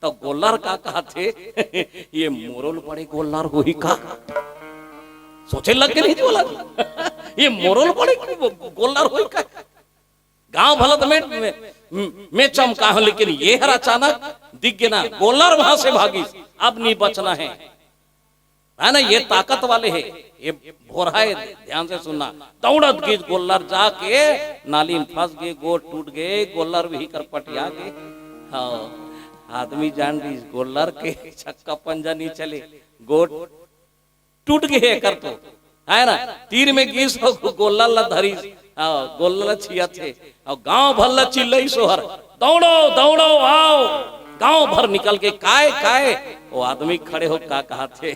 तो गोल्लर का कहा थे ये मोरल बड़े गोल्लर हुई का सोचे लग के नहीं बोला ये मोरल बड़े गोल्लर हुई का। गांव भलत में चमका हूं, लेकिन ये हर अचानक दिख गया ना, गोल्लर वहां से भागी, अब नहीं बचना है ना। ये ताकत वाले है, ये भोरा है, ध्यान से सुनना। दौड़त गई गोल्लर, जाके नाली में फंस गए, गोट टूट गए, गोल्लर भी करपटिया गए। हाँ आदमी जान रही गोल्लर के छक्का पंजा नहीं चले, गोट टूट गए कर तो है ना। तीर में गीस गोल्लर ला धरी, गोल्ला छिया थे और गांव भर ल चिल्लई सोहर, दौड़ो दौड़ो आओ, गांव भर निकल के काय काय। वो आदमी खड़े हो का कहा थे,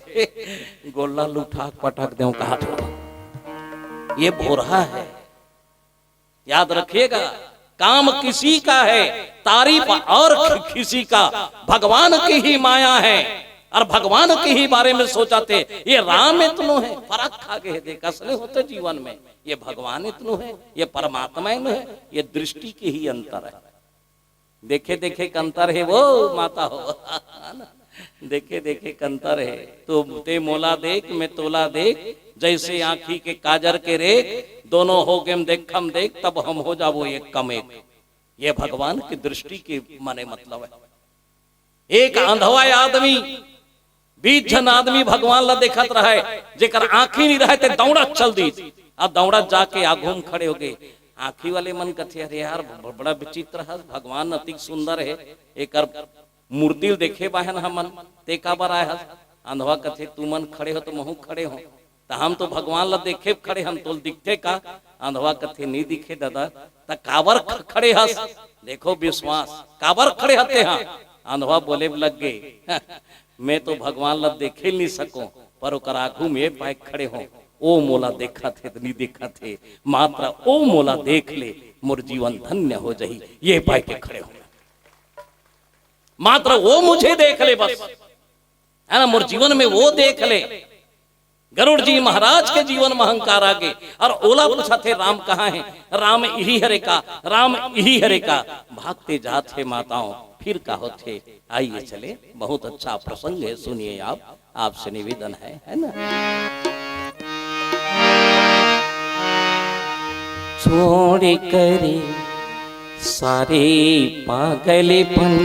गोल्ला लुठाक पटक दे कहा थे, ये बोरहा है। याद रखिएगा, काम किसी का है, तारीफ और किसी का, भगवान की ही माया है और भगवान के ही बारे में सोचा थे। ये राम इतनो है, फर्क खा गए देख असले होते जीवन में, ये भगवान इतनो है, ये परमात्मा है, ये दृष्टि के ही अंतर है। देखे देखे का अंतर है वो माता हो, देखे देखे का अंतर है। तो ते मोला देख मैं तोला देख, जैसे आंखी के काजर के रेख, दोनों हो गए देखम देख, तब हम हो जाओ एक कम एक। ये भगवान की दृष्टि के माने मतलब है। एक अंधवा आदमी 20 जन आदमी भगवान ला देखत रहे, जेकर आंखी नहीं रहे ते दौड़ा चल दी। अब दौड़ा जाके आघूम खड़े हो गए। आंखी वाले मन कथे अरे यार बड़ा विचित्र है, भगवान अति सुंदर है, एक मूर्ति देखे बाहन हमन ते का बर आए। अंधवा कथे तू मन खड़े हो तो महू खड़े हो, तो हम तो भगवान ला देखे खड़े, हम तो दिखते का। अंधवा कथे नहीं दिखे दादा, त काबर खड़े हस, देखो विश्वास काबर खड़े हते हैं। अंधवा बोले लग गए, मैं तो भगवान ला देखे नहीं सको, पर ओकर आगू में पाए खड़े हो, ओ मोला देखा थे नहीं देखा थे, मात्र ओ मोला देख ले मोर जीवन धन्य हो जाही, ये पाए के खड़े हो, मात्र वो मुझे देख ले बस, है ना, मोर जीवन में वो देख ले। गरुड़ जी महाराज के जीवन में अहंकार आगे, और ओला पूछा थे राम कहाँ है, राम यही हरे का, राम यही हरे का, भागते जाते माताओं फिर का होते। आइए चले, बहुत अच्छा प्रसंग है, सुनिए आप, आपसे निवेदन है ना। छोड़ करे सारे पागलपन,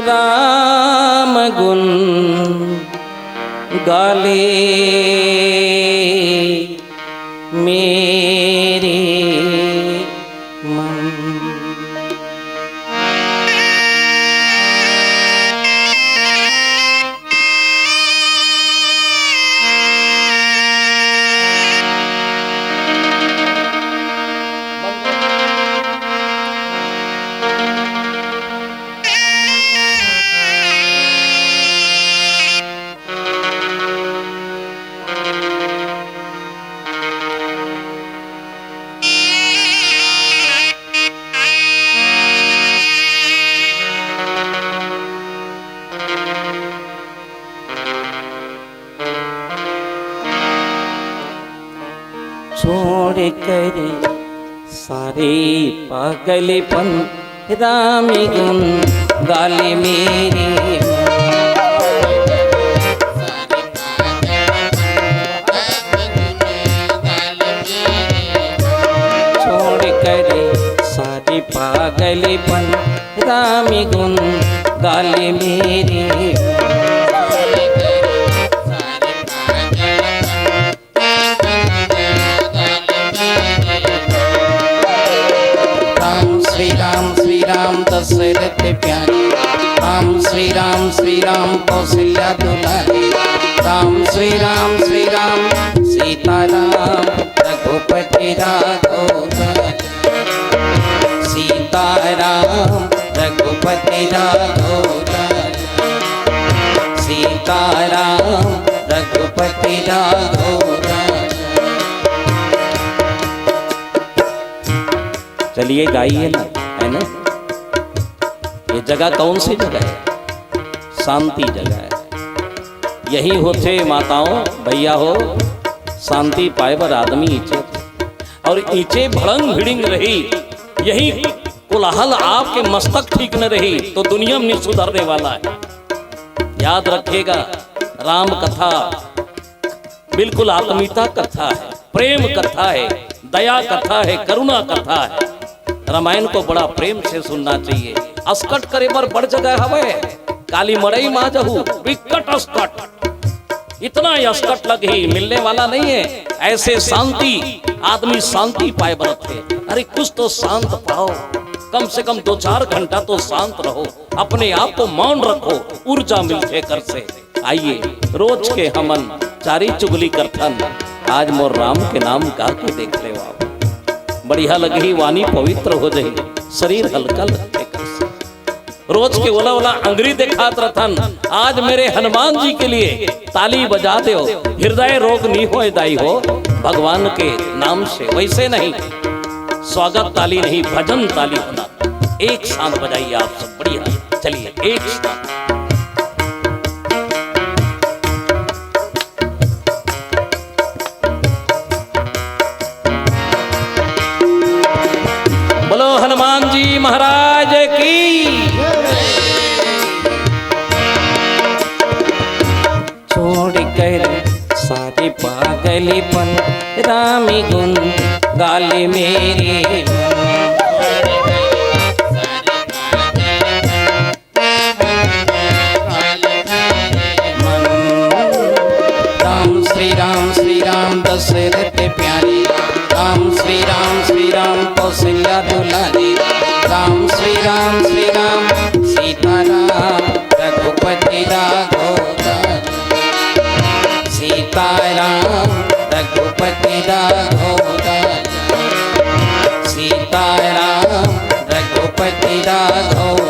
राम गुण गाले मेरे मन। छोड़ कर सारे पागलपन, राम गुण गाले मेरे। छोड़ कर सारे पागलपन, राम गुण गाले मेरे। राम दशरथ प्यारे, राम श्री राम कौशल्या दुलारी, राम श्री राम सीताराम रघुपति राघव, सीताराम रघुपति राघव, सीताराम रघुपति राघव। चलिए गाइए ना, है ना। ये जगह कौन सी जगह है? शांति जगह है। यही होते माताओं भैया हो, शांति पाए बर आदमी ईचे, और ईचे भड़ंग भिड़िंग रही, यही कोलाहल आपके मस्तक ठीक न रही तो दुनिया में नहीं सुधरने वाला है। याद रखिएगा, राम कथा बिल्कुल आत्मीयता कथा है, प्रेम कथा है, दया कथा है, करुणा कथा है। रामायण को बड़ा प्रेम से सुनना चाहिए। अस्कट करे बर बड़ जगह हवे, काली मड़ई माँ जहू विकट अस्कट, इतना अस्कट लगे मिलने वाला नहीं है। ऐसे शांति आदमी शांति पाए बरते, अरे कुछ तो शांत पाओ, कम से कम 2-4 घंटा तो शांत रहो, अपने आप को मौन रखो, ऊर्जा मिलते कर से। आइए रोज के हमन चारी चुगली करथन, आज मोर राम के नाम गा के देख ले बाबा, बढ़िया लगी, वाणी पवित्र हो जाई, शरीर हल्का लगते। रोज के ओला ओला अंगरी दिखात रथन, आज मेरे हनुमान जी के लिए ताली बजा दो, हृदय रोग नहीं हो दाई हो भगवान के नाम से। वैसे नहीं, स्वागत ताली नहीं, भजन ताली होना। एक साथ बजाइए आप सब, बढ़िया चलिए एक साथ। बोलो हनुमान जी महाराज की। छोड़ कर सारे पागलपन, राम गुण गाले मेरे मन। श्री राम दशरथ प्यारे, राम श्री राम कौशल्या दुलारे, राम श्री राम सीता राम रघुपति राघव, सीता राम रघुपति राघव, सीता राम रघुपति राघव।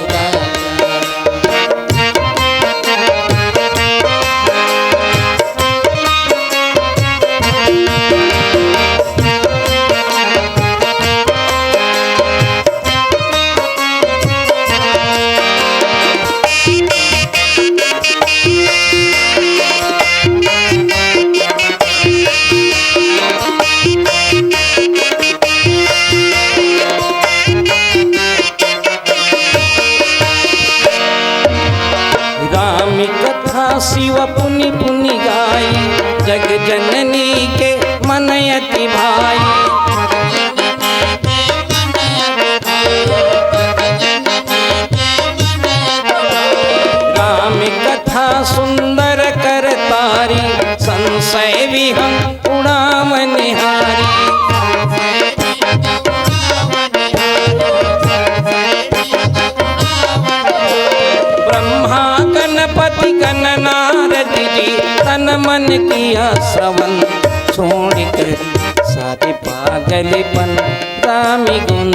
शिव पुनि पुनि गाई, जग जननी के मन अति भाई। राम कथा सुंदर कर तारी, संशय विहन उड़ाम निहारी। ब्रह्मा गणपति गणनारद जी, तन मन किया श्रवण, छोड़ कर सारे पागलपन, राम गुण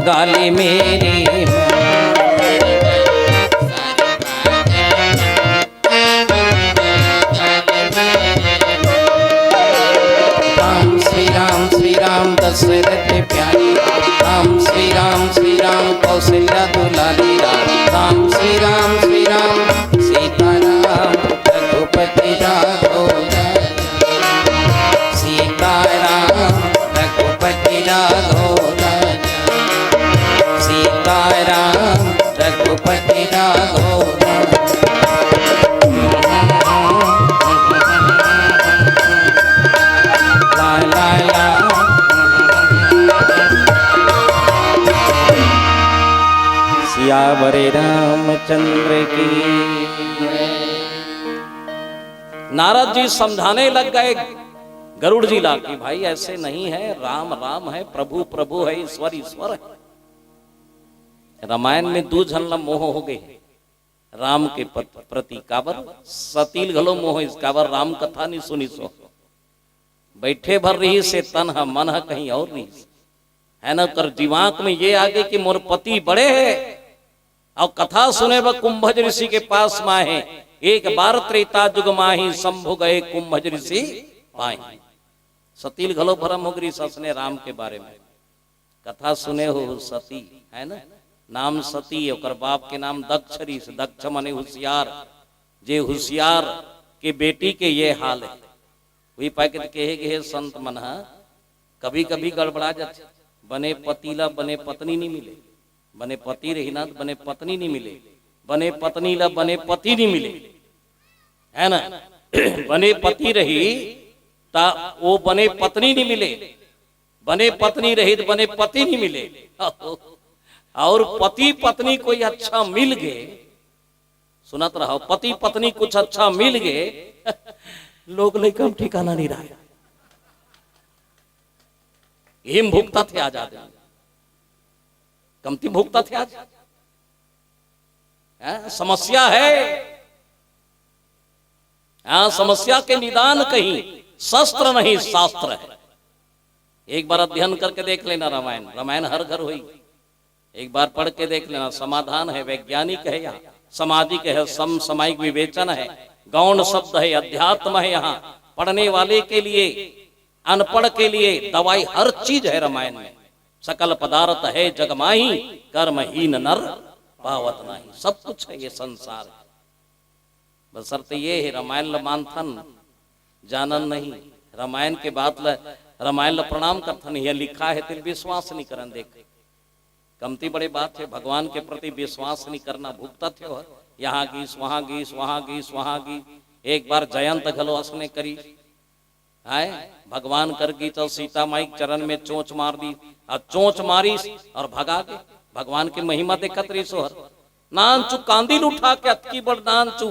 गाले मेरे मन। श्री राम दशरथ प्यारे, राम श्री राम कौशल्या दुलारी, राम श्री राम सीता राम रघुपति राघव, सीता राम रघुपति राघव, सीता राम रघुपति राघव। सियावर रामचंद्र की। नारद जी समझाने लग गए गरुड़ जी ला कि भाई ऐसे नहीं है, राम राम है, प्रभु प्रभु है, ईश्वर ईश्वर है। रामायण में दो झन मोह हो गए, राम के प्रति काबर सतील घलो मोह, इस काबर राम कथा नहीं सुनी सो। बैठे भर रही से तन है, मन है कहीं और नहीं है ना। कर दिमाग में ये आगे कि मोर पति बड़े है, और कथा सुने व कुंभज ऋषि के पास माहे, एक बार त्रेता जुग माही, शंभु गए कुंभज ऋषि पाए। सतील घलो भरम हो गई सस ने राम के बारे में कथा सुने हो। सती है ना, नाम सती, और बाप के नाम दक्ष ऋषि, दक्ष मने होशियार, जे होशियार के बेटी के ये हाल है। वही पैकेट कहे गए संत मन कभी कभी गड़बड़ा जाते, बने पतिला बने पत्नी नहीं मिले, बने पति रही ना बने पत्नी नहीं मिले, बने पत्नी ला बने पति नहीं मिले, है ना। बने पति रही ता वो बने पत्नी नहीं मिले, बने पत्नी रही तो बने पति नहीं मिले, और पति पत्नी कोई अच्छा मिल गए, सुनत रहो, पति पत्नी कुछ अच्छा मिल गए, लोग लेकर ठिकाना नहीं रहा। हिम भुगता थे आजाद, कमती भुगता थे आज। समस्या है, समस्या के निदान कहीं शस्त्र नहीं शास्त्र है। एक बार अध्ययन करके देख लेना रामायण, रामायण हर घर हुई, एक बार पढ़ के देख लेना। समाधान है, वैज्ञानिक है, यहाँ सामाजिक है, समसामयिक विवेचन है, गौण शब्द है, अध्यात्म है। यहाँ पढ़ने वाले के लिए, अनपढ़ के लिए दवाई, हर चीज है रामायण में। सकल पदार्थ है जगमाही, कर्महीन नर पावत नहीं। सब कुछ है ये संसार। बशर्ते ये है रामायण ल मानथन जानन नहीं, रामायण के बाद रामायण ल प्रणाम करथन। यह लिखा है तिल विश्वास नहीं करन। देख कमती बड़े बात है, भगवान के प्रति विश्वास नहीं करना। भुगता थे यहाँ गीस वहां गीस, वहां गीस वहां गीस। एक बार जयंत घलो असने करी आए, भगवान कर गई तो सीता माई चरण में चोंच मार दी, और चोंच मारी और भगा गए। भगवान की महिमा देखत रही सोहर। नानचू कांदिल उठा के अतकी बड़ नानचू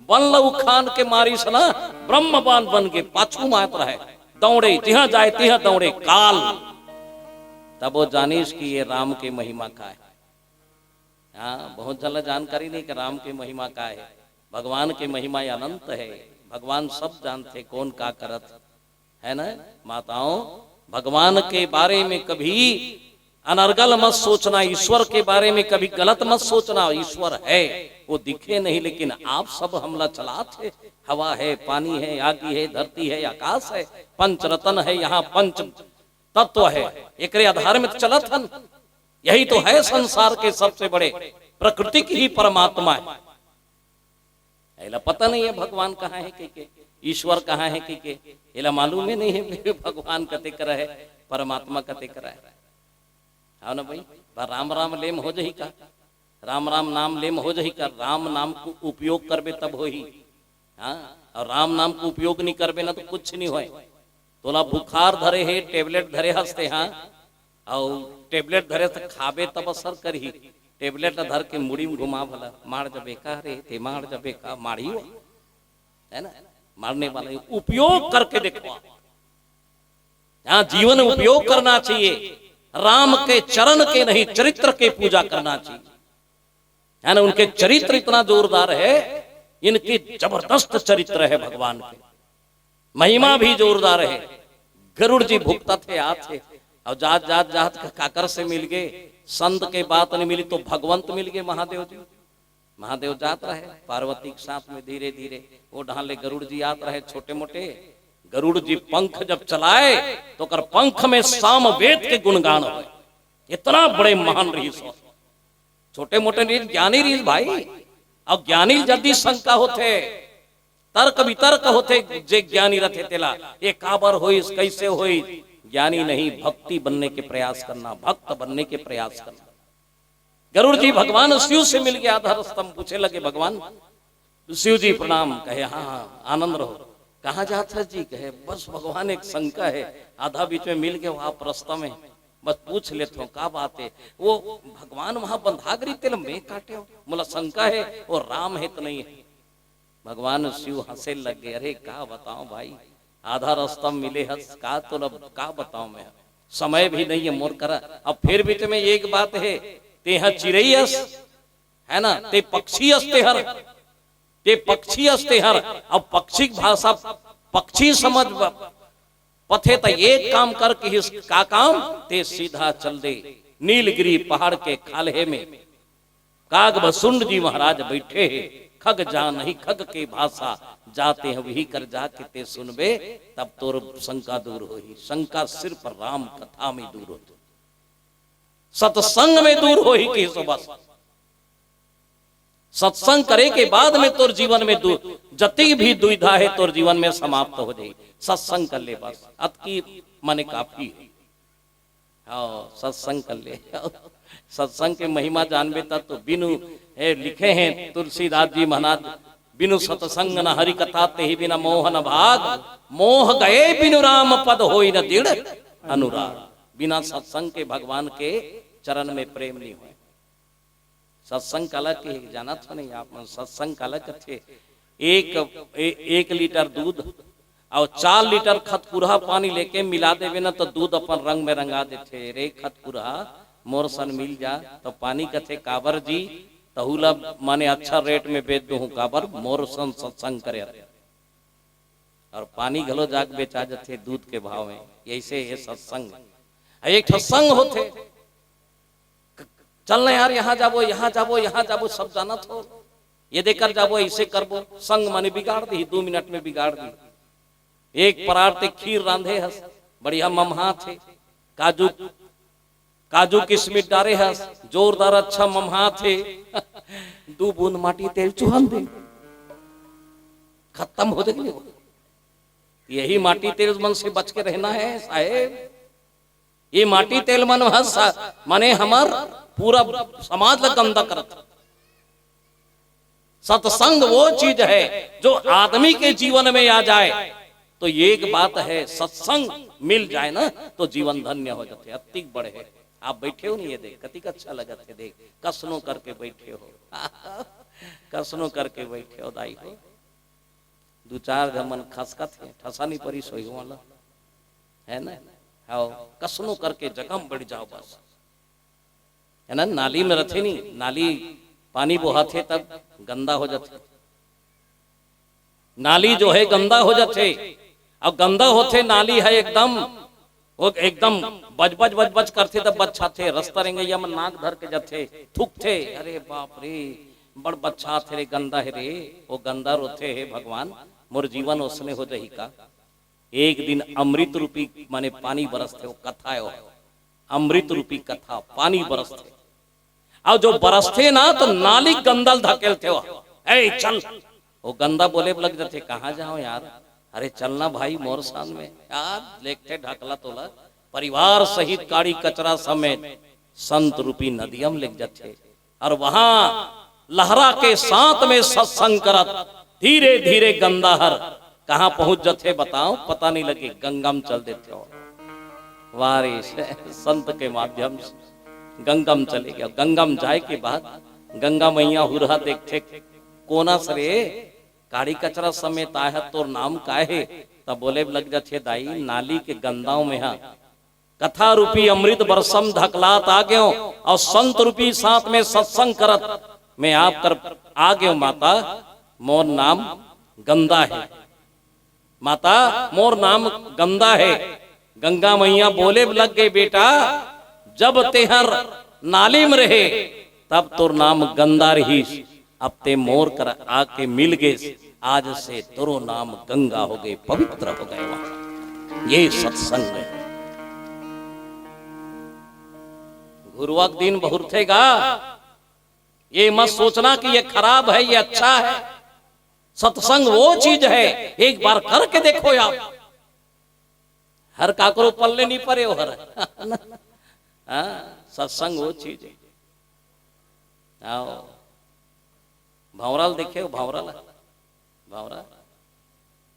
बन लऊ खान के मारी सना, ब्रह्मबान बन के पाछू मात रहे, दौड़े तिहा जाए तिहा दौड़े काल। तब वो जानिस कि ये राम की महिमा का है। हाँ, बहुत जल्द जानकारी नहीं कि राम की महिमा का है। भगवान की महिमा अनंत है। भगवान सब जानते कौन का करत है ना। माताओं, भगवान के बारे में कभी अनर्गल मत सोचना, ईश्वर के बारे में कभी गलत मत सोचना। ईश्वर है, वो दिखे नहीं, लेकिन आप सब हमला चलाते। हवा है, पानी है, आगी है, धरती है, आकाश है, पंच रतन है, यहाँ पंच तत्व है, एक आधार में चलत हन। यही तो है संसार के सबसे बड़े, प्रकृति की ही परमात्मा है। ऐला पता नहीं है भगवान कहाँ है के ईश्वर कहाँ है के एला मालूम ही नहीं है भगवान कते कर है, परमात्मा कते कर है। हाँ ना भाई, राम राम लेम हो जही का, राम राम नाम लेम हो जही का। राम नाम को उपयोग करबे तब हो ही। हाँ, और राम नाम को उपयोग नहीं करबे ना तो कुछ नहीं होए। तोला बुखार धरे है, टेबलेट धरे हंसते। हाँ, और टेबलेट धरे तो खाबे तब असर करही। टेबलेट धर के मुड़ी में घुमा भला, मार जबे का रे ते मार जबे का मारी हो, है ना। मारने वाले उपयोग करके देखो। यहाँ जीवन उपयोग करना चाहिए। राम के चरण के नहीं, चरित्र के पूजा करना चाहिए, है ना। उनके चरित्र इतना जोरदार है, इनकी जबरदस्त चरित्र है। भगवान के महिमा भी जोरदार है। गरुड़ जी भुगता थे आते, और जात जात जात काकर से मिल गए। संत के बात नहीं मिली तो भगवंत मिल गए महादेव जी। महादेव जात रहे पार्वती के साथ में, धीरे धीरे वो ढाले गरुड़ जी आत रहे छोटे मोटे। गरुड़ जी पंख जब चलाए तो कर पंख में साम वेद के गुणगान हो। इतना बड़े महान रीस हो। छोटे मोटे रीस ज्ञानी रीस भाई। अब ज्ञानी जल्दी शंका होते, तर्क वितर्क होते। जे ज्ञानी रथे तेला ये काबर होई, कैसे होई। ज्ञानी नहीं, भक्ति बनने के प्रयास करना, भक्त बनने के प्रयास करना। गरुड़ जी भगवान शिव से मिल गया, आधार स्तंभ पूछे लगे भगवान। शिव जी प्रणाम, कहे हाँ आनंद रहो। कहाँ जाता जी, कहे बस भगवान एक शंका है, आधा बीच में मिल गए वहां प्रस्ता में, बस पूछ लेते हो का बात है। वो भगवान वहां बंधागरी तेल में काटे हो, बोला शंका है वो राम है तो नहीं है। भगवान शिव हंसे लग गए, अरे का बताओ भाई, आधा रास्ता मिले हंस का, तो का बताऊं मैं, समय भी नहीं है मोर करा। अब फिर बीच में एक बात है, ते चिड़ई है ना, ते पक्षी अस्ते हर, ते पक्षी अस्ते हर। अब पक्षी भाषा पक्षी समझ पथे तो एक काम कर कि का काम, ते सीधा चल दे नीलगिरी पहाड़ के खाले में। काग बसुंड जी महाराज बैठे हैं, खग जा नहीं खग के भाषा, जाते हैं वही कर जाके ते सुनबे, तब तोर शंका दूर होही। शंका सिर्फ राम कथा में दूर होती, सत्संग में दूर होही कि सो बस। सत्संग करे के बाद में तोर जीवन में जति भी दुविधा है तोर जीवन में समाप्त हो जाए। सत्संग कर ले बस, अतकी माने काफी है। हाँ, सत्संग कर ले। सत्संग के महिमा जानबे तब तो बिनु लिखे हैं तुलसीदास जी महाराज, बिनु सत्संग न हरि कथा ते ही बिना मोहन भाग, मोह गए बिनु राम पद होई न दृढ़ अनुराग। बिना सत्संग के भगवान के चरण में प्रेम नहीं हुए। सत्संग काला के जाना था नहीं आप, सत्संग काला थे। एक लीटर दूध और 4 लीटर खतपुरहा पानी लेके मिला देवे ना तो दूध अपन रंग में रंगा देते। रे खतपुरहा मोर सन मिल जा तो पानी कथे काबर जी, तहुला माने अच्छा रेट में बेच दू काबर, मोर सन सत्संग करे। और पानी घलो जाग बेचा जाते दूध के भाव में। ऐसे ये सत्संग एक सत्संग होते, चलना यार यहाँ जाबो यहाँ जाबो यहाँ जाबो, सब जाना थो ये देकर जाबो ऐसे करबो। संग माने बिगाड़ दी, 2 मिनट में बिगाड़ दी। एक परार ते खीर रांधे हस, बढ़िया ममहा थे, काजू काजू किशमिश डारे हस, जोरदार अच्छा ममहा थे। 2 बूंद माटी तेल चुहन दे, खत्म हो जाएगी। यही माटी तेल मन से बच के रहना है साहेब। ये माटी तेल मन माने हमार पूरा समाज ला गंदा करत। सत्संग वो चीज है जो आदमी के जीवन में आ जाए तो एक बात है, सत्संग मिल जाए ना तो जीवन धन्य हो जाते। अति बड़े है। आप बैठे हो नहीं, ये देख कति अच्छा लगा थे, देख कसनो करके बैठे हो। कसनो करके बैठे हो दाई हो। 2-4 घमन खसका थे, ठसा नहीं परी सोई वाला है ना। हाँ कसनो करके जगम बढ़ जाओ बस, है ना। नाली में रथे नहीं, नाली पानी बहाते तब गंदा हो जाते। नाली जो है गंदा हो जाते। अब गंदा होते नाली है एकदम, वो एकदम बज बज बज बज करते तब बच्चा थे रास्ता रेंगे में नाक धर के जाते, थूक थे। अरे बाप रे बड़ बच्चा थे रे, गंदा है रे। वो गंदा रोते है भगवान मोर जीवन उसने हो जाही का। एक दिन अमृत रूपी माने पानी बरसते, वो कथा है, वो अमृत रूपी कथा पानी बरसते। और जो बरसते ना तो नाली गंदल धकेलते हो, ए चल। वो गंदा बोले लग जाते, कहाँ जाओ यार। अरे चलना भाई मोर साथ में यार। लेखते ढाकला तोला परिवार सहित काड़ी कचरा समेत संत रूपी नदियम लिख जाते। और वहां लहरा के साथ में सत्संग करत धीरे धीरे गंदा हर कहाँ पहुंच जाते बताओ, पता नहीं लगे गंगम चल देते हो। वारिश संत के माध्यम से गंगम चले गया। गंगम जाए के बाद गंगा मैया हुरहा देखते, कोना सरे काड़ी कचरा समेत आया तोर नाम का है। तब बोले लग जाते दाई नाली के गंदाओं में हाँ कथा रूपी अमृत बरसम धकलात आ गयो और संत रूपी साथ में सत्संग करत मैं आप कर आ गयो। माता मोर नाम गंदा है, माता मोर नाम गंदा है। गंगा मैया बोले लग गए, बेटा जब तेहर नाली में रहे तब तोर नाम गंदा रही, अब ते मोर कर आके मिल गए, आज से तोरो नाम गंगा हो गए, पवित्र हो गए। वहां ये सत्संग है। गुरुवाक दिन बहुरथेगा, ये मत सोचना कि ये खराब है ये अच्छा है। सत्संग वो चीज है, एक बार करके देखो आप। हर काकरो पल्ले नहीं पड़े हो हर। सत्संग वो चीज है। आओ भंवराल देखे हो, भंवराल भंवरा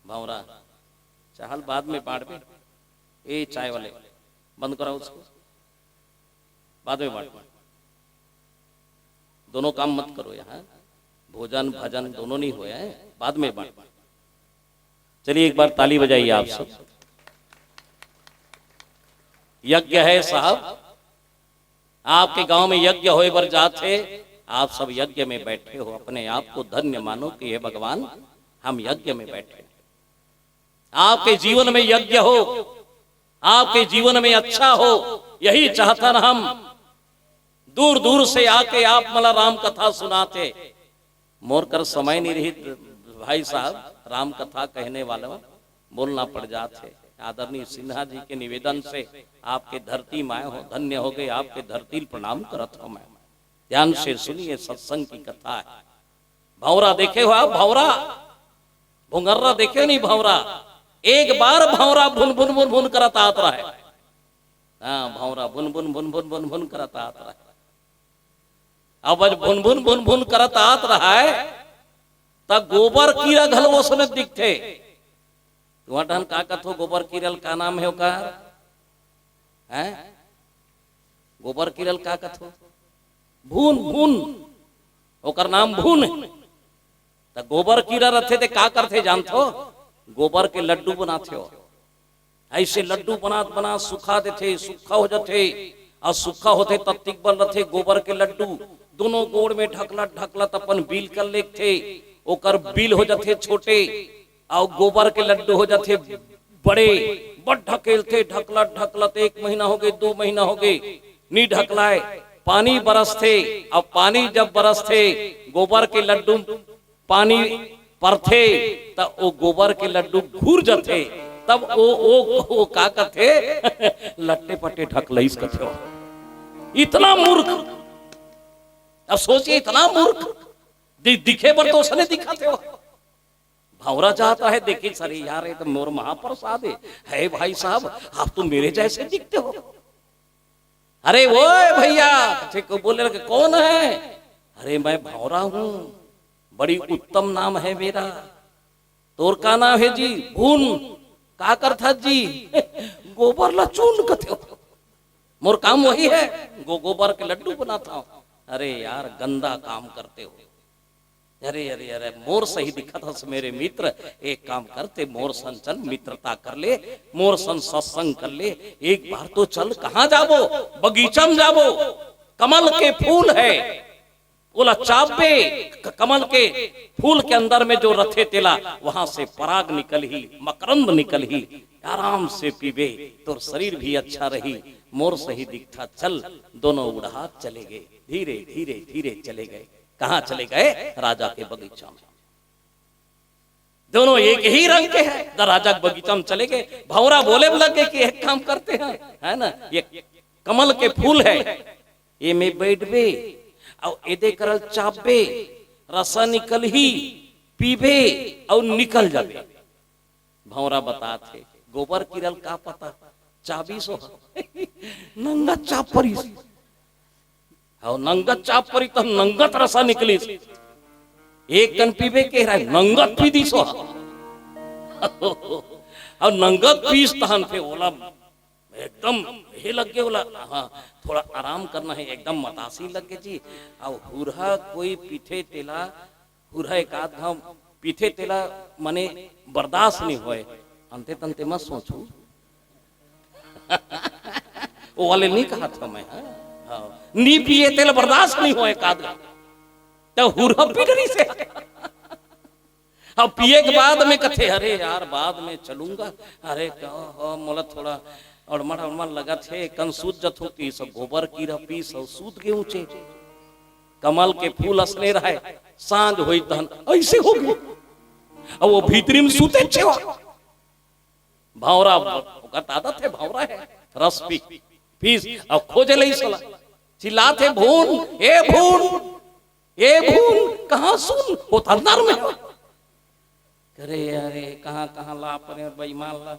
भंवरा चाहल बाद में बांट में। ए चाय वाले बंद कराओ उसको, बाद में बांट। दोनों काम मत करो यहाँ, भोजन भजन दोनों नहीं हुए हैं, बाद में बांट। चलिए एक बार ताली बजाइए आप सब। यज्ञ है साहब, आपके गांव में यज्ञ होए बर जाते, आप सब यज्ञ में बैठे हो, अपने आप को धन्य मानो कि हे भगवान हम यज्ञ में बैठे। आपके जीवन में यज्ञ हो, आपके जीवन में अच्छा हो, यही चाहता ना हम। दूर दूर से आके आप मला राम कथा सुनाते। मोर कर समय नहीं रही भाई साहब, राम कथा कहने वाला बोलना पड़ जाते। आदरणीय सिन्हा जी के निवेदन से आपके धरती माए हो, धन्य हो गए, आपके धरती प्रणाम करत हो। मैं ध्यान से सुनिए, सत्संग की कथा है। भंवरा देखे हो आप? भंवरा भुंगर्रा देखे नहीं? भंवरा एक बार भंवरा भुन भुन भुन भुन करता आता है। हाँ भंवरा भुन भुन भुन भुन भुन भुन करता आता है। अब भुन भुन भुन भुन करता आत रहा है तब गोबर कीड़ा घलवो सुने दिखते। तुम्हारा का कथो गोबर कीरल का नाम है ओकर? हैं गोबर कीरल का कथो? भून भून ओकर नाम भून। तो गोबर कीड़ा रहते थे का करते जानते? गोबर के लड्डू बनाते हो। ऐसे लड्डू बनात बना सुखा देते, सूखा हो जाते और सूखा होते तब तिकबल रहते गोबर के लड्डू। दोनों गोड़ में ढकला ढकला अपन बिल कर लेते, ओकर बिल हो जाते छोटे। और गोबर के लड्डू हो जाते बड़े, बड़ ढकेलते, ढकलत ढकलत 1 महीना हो गए, 2 महीना हो गए, नी ढकलाए, पानी बरसते। अब पानी जब बरसते गोबर के लड्डू पानी परथे तब वो गोबर के लड्डू घूर जाते, तब वो का कथे लट्टे पट्टे ढकलईस कथे हो। इतना मूर्ख, अब सोचिए इतना मूर्ख, दिखे पर तो उसने दिखाते हो। भंवरा चाहता है देखिए सर यार ये तो मोर महाप्रसाद है भाई साहब, आप तो मेरे जैसे दिखते हो। अरे वो भैया को बोले लगे कौन है? अरे मैं भंवरा हूं, बड़ी उत्तम नाम है मेरा। तोर का नाम है जी? भून। का करथा जी? गोबर ला चून कथे हो। मोर काम वही है, गोबर के लड्डू बनाता हूं। अरे यार गंदा काम करते हो। अरे अरे अरे मोर सही दिखा था मेरे मित्र, एक काम करते मोर सन चल मित्रता कर ले, मोर सन सत्संग कर ले, एक बार तो चल। कहाँ जाबो? बगीचा में जाबो, कमल के फूल है, बोला चापे कमल के फूल के अंदर में जो रथे तेला, वहां से पराग निकल ही, मकरंद निकल ही, आराम से पीबे तो शरीर भी अच्छा रही। मोर सही दिखता चल। दोनों उड़ा चले गए, धीरे धीरे धीरे चले गए। कहाँ चले गए? राजा के बगीचा में। दोनों एक ही रंग के हैं, राजा के बगीचा में चले गए। भंवरा बोले लगे कि एक काम करते हैं, है ना, ये कमल के फूल है, ये में बैठबे और एदे करल चापबे, रसा निकल ही, पीबे और निकल जाबे। भंवरा बताते गोबर किरल का पता, चाबी सो नंगा चाप परी, नंगत चाप परी तो नंगत रसा निकली। एक कन पीबे के रहा नंगत पी दी सो और नंगत पीस तहन पे बोला एकदम हे लग गए, बोला हाँ थोड़ा आराम करना है, एकदम मतासी लग गए जी। और हुरहा कोई पीठे तेला, हुरहा एक आध घाव पीठे तेला मने बर्दाश्त नहीं होए। अंते तंते मत सोचू वो वाले नहीं कहा था मैं, नी पिए तेल बर्दाश्त नहीं होए कादगा तो हुरहा पीटनी से। अब पिए के बाद में कथे अरे यार बाद में चलूंगा, अरे मोला थोड़ा अड़मड़ अड़मड़ लगा थे, कन सूत जत होती सब गोबर की रपी सब सूत के ऊंचे, कमल के फूल असले रहे, सांझ हुई तहन ऐसे हो गई। अब वो भीतरी में सूते छे भंवरा आदत है, भंवरा है रस पी पीस अब खोजे ले सला चिल्लाते भून ए भून ए भून, कहाँ सुन होता अंदर में। अरे अरे कहाँ कहाँ ला पर बेईमान ला,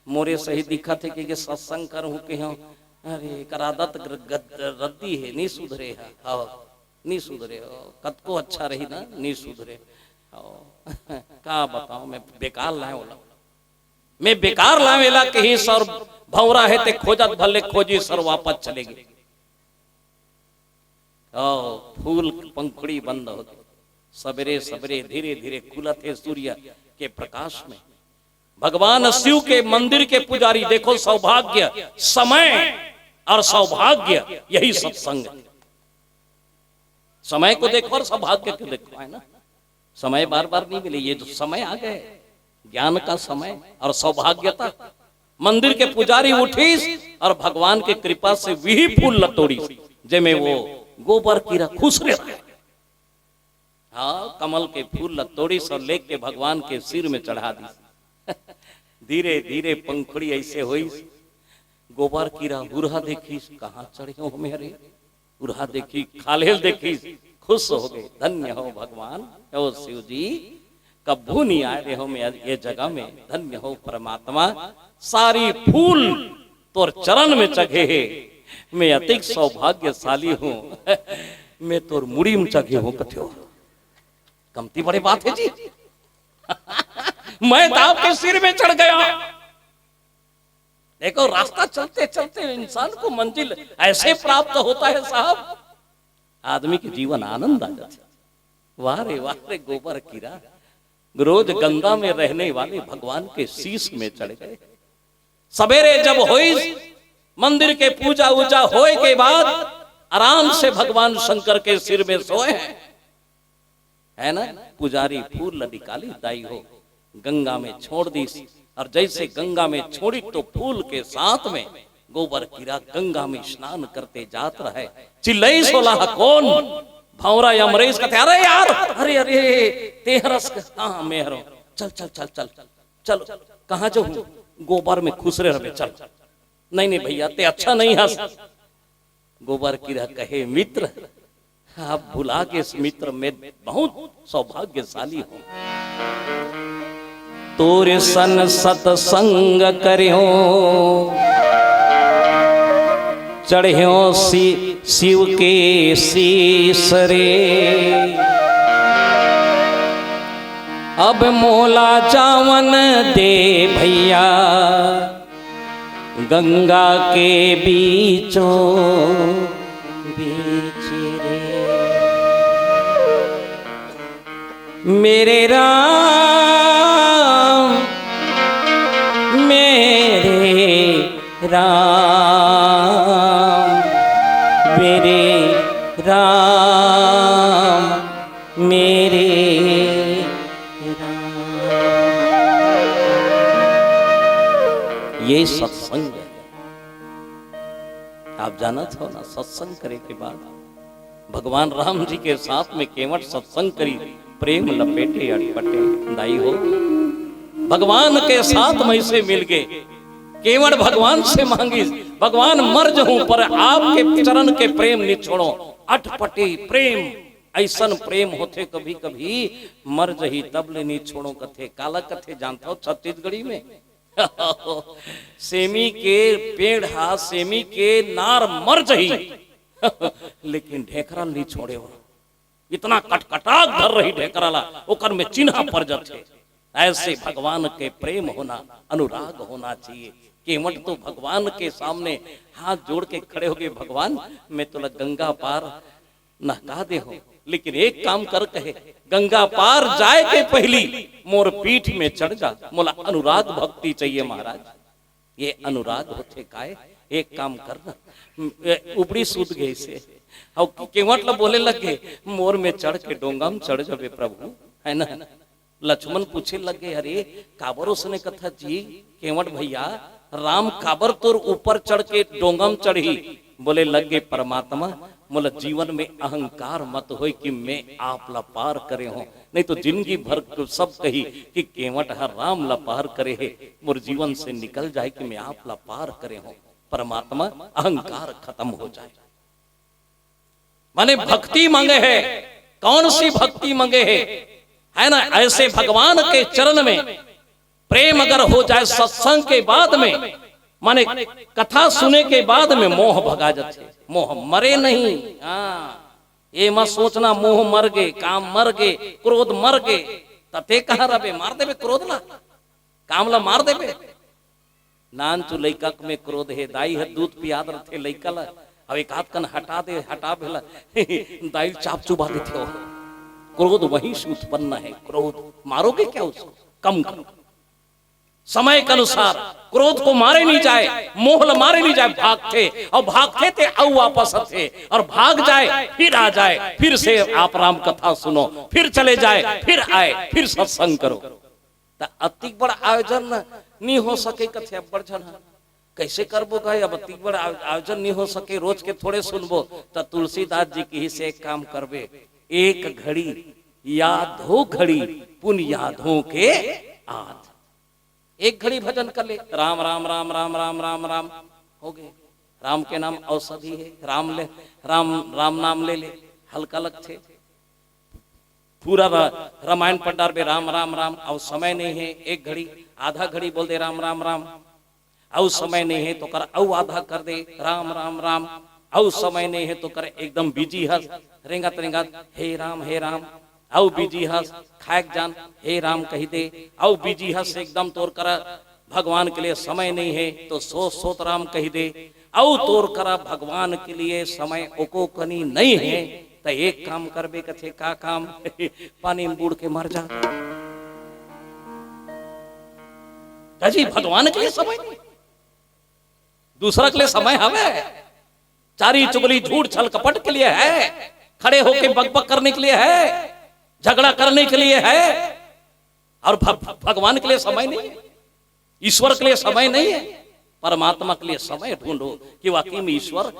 मोरे सही दिखा थे कि सत्संग कर हूँ के हम। अरे करादत रद्दी है, नहीं सुधरे है, हाँ नहीं सुधरे हो, कद को अच्छा रही ना, नहीं सुधरे का बताओ मैं बेकार लाए बोला, मैं बेकार लावेला कहीं सर भंवरा है ते खोजत भले खोजी सर वापस चलेगी। फूल पंखुड़ी बंद हो गई, सवेरे सवेरे धीरे धीरे खुलत है सूर्य के प्रकाश में। भगवान शिव के मंदिर के पुजारी देखो, सौभाग्य समय और सौभाग्य यही सत्संग है। समय को देखो और सौभाग्य को देखो, है ना। समय बार बार नहीं मिले, ये जो समय आ गए ज्ञान का समय और सौभाग्यता। मंदिर के पुजारी उठीस और भगवान के कृपा से वही फूल लतोड़ी जेमे वो गोबर कीरा खुश रहे। हाँ कमल के फूल लतोड़ी और लेके भगवान के सिर में चढ़ा दी। धीरे धीरे पंखुड़ी ऐसे हुई, गोबर कीरा उरहा देखी, कहाँ चढ़े हो मेरे, उरहा देखी खालेल देखी, खुश हो गए, धन्य हो भगवान, ओ शिव जी कब्बू नहीं आए रहे हो मैं ये जगह में, धन्य हो परमात्मा, सारी फूल तोर चरण में चढ़े है, मैं अतिक सौभाग्यशाली हूँ, मैं तोर मुड़ी में चढ़े हूँ। कथो कमती बड़ी बात है जी। मैं तो आपके सिर में चढ़ गया। देखो रास्ता चलते चलते इंसान को मंजिल ऐसे प्राप्त होता है साहब, आदमी के जीवन आनंद आ जाता है। वाह रे गोबर कीरा रोज गंगा में रहने वाले भगवान के शीश में चढ़ गए। सवेरे जब हुई मंदिर के पूजा उजा होए के बाद आराम से भगवान शंकर के सिर में सोए हैं, है ना। पुजारी फूल निकाली दाई हो, गंगा में छोड़ दी। और जैसे गंगा में छोड़ी तो फूल के साथ में गोबर गिरा, गंगा में स्नान करते जात रहे। चिल्लई सोलह कौन भौरा अमरेश कहते अरे यार, अरे अरे तेहरस, हाँ मेहरो, चल चल चल चल चल, कहाँ जो गोबर में खुश रहे, चल। नहीं नहीं भैया ते अच्छा नहीं हंस। गोबर गिरा कहे मित्र आप भुला के इस मित्र में बहुत सौभाग्यशाली हो। तोरे सन सतसंग करियो, चढ़ियो शिव के शीस रे। अब मोला जावन दे भैया गंगा के बीचों बीच रे। मेरे राम मेरे राम मेरे राम मेरे राम। ये सत्संग है। आप जाना था ना, सत्संग करे के बाद भगवान राम जी के साथ में केवट सत्संग करी, प्रेम लपेटे अटपटे दाई हो। भगवान के साथ में से मिल गए, केवट भगवान से मांगी, भगवान मर्ज हूं पर आपके चरण के प्रेम नहीं छोड़ो। अटपटे प्रेम, ऐसन प्रेम होते कभी कभी मर्ज ही तबले नहीं छोड़ो कथे। काला कथे जानता हो छत्तीसगढ़ी में सेमी के पेड़ हा, सेमी के नार मर्ज ही लेकिन ढेकरा नहीं छोड़े हो। इतना कटकटाक धर रही ढेकराला, ओकर में चिन्ह पर जाते। ऐसे भगवान के प्रेम होना, अनुराग होना चाहिए। केवट तो भगवान के सामने हाथ जोड़ के खड़े हो गए, भगवान मैं तो गंगा पार नहका दे हो, लेकिन एक काम कर कहे गंगा पार जाए के पहली मोर पीठ में चढ़ जा। मोला अनुराग भक्ति चाहिए महाराज। ये अनुराग होते काए, एक काम करना, उपड़ी सूत गए से और केवट ला बोले लगे मोर में चढ़ के डोंगा में चढ़ जावे प्रभु, है ना। लक्ष्मण पूछे लगे अरे काबर उसने कथा जी केवट भैया राम काबर तोर ऊपर चढ़ के डोंगा में चढ़ी। बोले लगे परमात्मा मोला जीवन में अहंकार मत हो कि मैं आप ला पार करे हो, नहीं तो जिंदगी भर सब कही कि केवट हर राम ला पार करे है, मोर जीवन से निकल जाए कि मैं आप ला पार करे हो। परमात्मा अहंकार खत्म हो जाए। माने भक्ति मांगे है, कौन सी भक्ति मांगे है ना। ऐसे भगवान के चरण में प्रेम अगर हो जाए सत्संग के बाद में, माने कथा सुने के बाद में मोह भगा जाते। मोह मरे नहीं। हाँ ये मत सोचना मोह मर गए, काम मर गए, क्रोध मर गए, तते कहा रबे मार देवे क्रोध ला, काम ला मार देवे। नान चु लइका में क्रोध है, दाई है दूध पियाद रथे लइका ला, अब एक हाथ कन हटा दे, हटा भेला दाई चाप चुबा देते हो। क्रोध वहीं से उत्पन्न है। क्रोध मारोगे क्या उसको, कम करो। समय के अनुसार क्रोध को मारे नहीं जाए, मोह मारे नहीं जाए, भागते और भागते थे और वापस थे, और भाग जाए फिर आ जाए, फिर से आप राम कथा सुनो, फिर चले जाए, फिर आए, फिर सत्संग करो। अति बड़ा आयोजन नहीं हो सके कथे बड़ जन कैसे करबो गए। अब अति बड़ा आयोजन नहीं हो सके, रोज के थोड़े सुनबो तो तुलसीदास जी की ही से एक काम करबे, एक घड़ी याद हो घड़ी पुन याद हो के आद। एक घड़ी भजन कर ले, राम राम राम राम राम राम राम हो गए। राम के नाम औषधि है, राम ले राम राम नाम ले ले, हल्का लगते। पूरा रामायण पढ़ डाल राम राम राम। और समय नहीं है, एक घड़ी आधा घड़ी बोल दे राम राम राम। और समय नहीं है तो कर औ आधा कर दे राम राम राम। और समय नहीं है तो कर एकदम बिजी हंस रेंगा तरेंगा हे राम हे राम। औ बीजी हंस खाएक जान हे राम कही दे। औ बीजी हंस एकदम तोर करा भगवान के लिए समय नहीं है तो सोत राम कही दे। औ तोर करा भगवान के लिए समय ओको कनी नहीं है तो एक काम करबे कथे का काम पानी में बूढ़ के मर जा। जी भगवान के लिए समय नहीं, दूसरा के लिए समय हवे। चारी चुगली झूठ छल कपट के लिए है, खड़े होके बकबक करने के लिए है, झगड़ा करने के लिए है। और भगवान के लिए समय नहीं है, ईश्वर के लिए समय नहीं है, परमात्मा के लिए समय ढूंढो कि वाकई में ईश्वर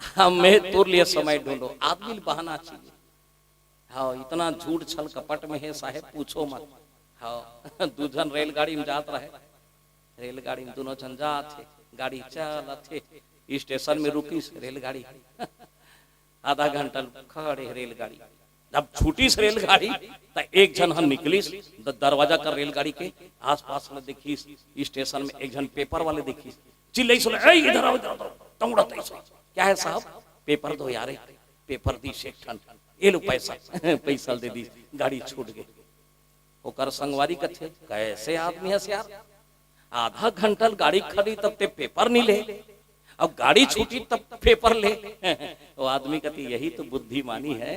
हमें तुर लिए समय ढूंढो। आदमी बहाना चाहिए। हाँ, इतना झूठ छल कपट में है साहेब, पूछो मत। हाँ, दू जन रेलगाड़ी में जात रहे, रेलगाड़ी में दोनों जन जात थे, गाड़ी चलत थे, स्टेशन में रुकी रेलगाड़ी, आधा घंटा खड़े रेलगाड़ी। जब छूटी से रेलगाड़ी तो एक जन हम निकली दरवाजा कर रेलगाड़ी के आसपास में देखी, स्टेशन में एक जन पेपर वाले देखी, चिल्लाई सुन, इधर आओ इधर आओ, क्या है साहब? पेपर दो यार, पेपर दी सेक्शन, ये लो पैसा, पैसा दे दी, गाड़ी छूट गई। ओकर संगवारी कथे, कैसे आदमी है यार, आधा घंटा गाड़ी खड़ी तब ते पेपर नहीं ले, अब गाड़ी छूटी तब पेपर ले। वो आदमी कहती यही तो बुद्धिमानी है,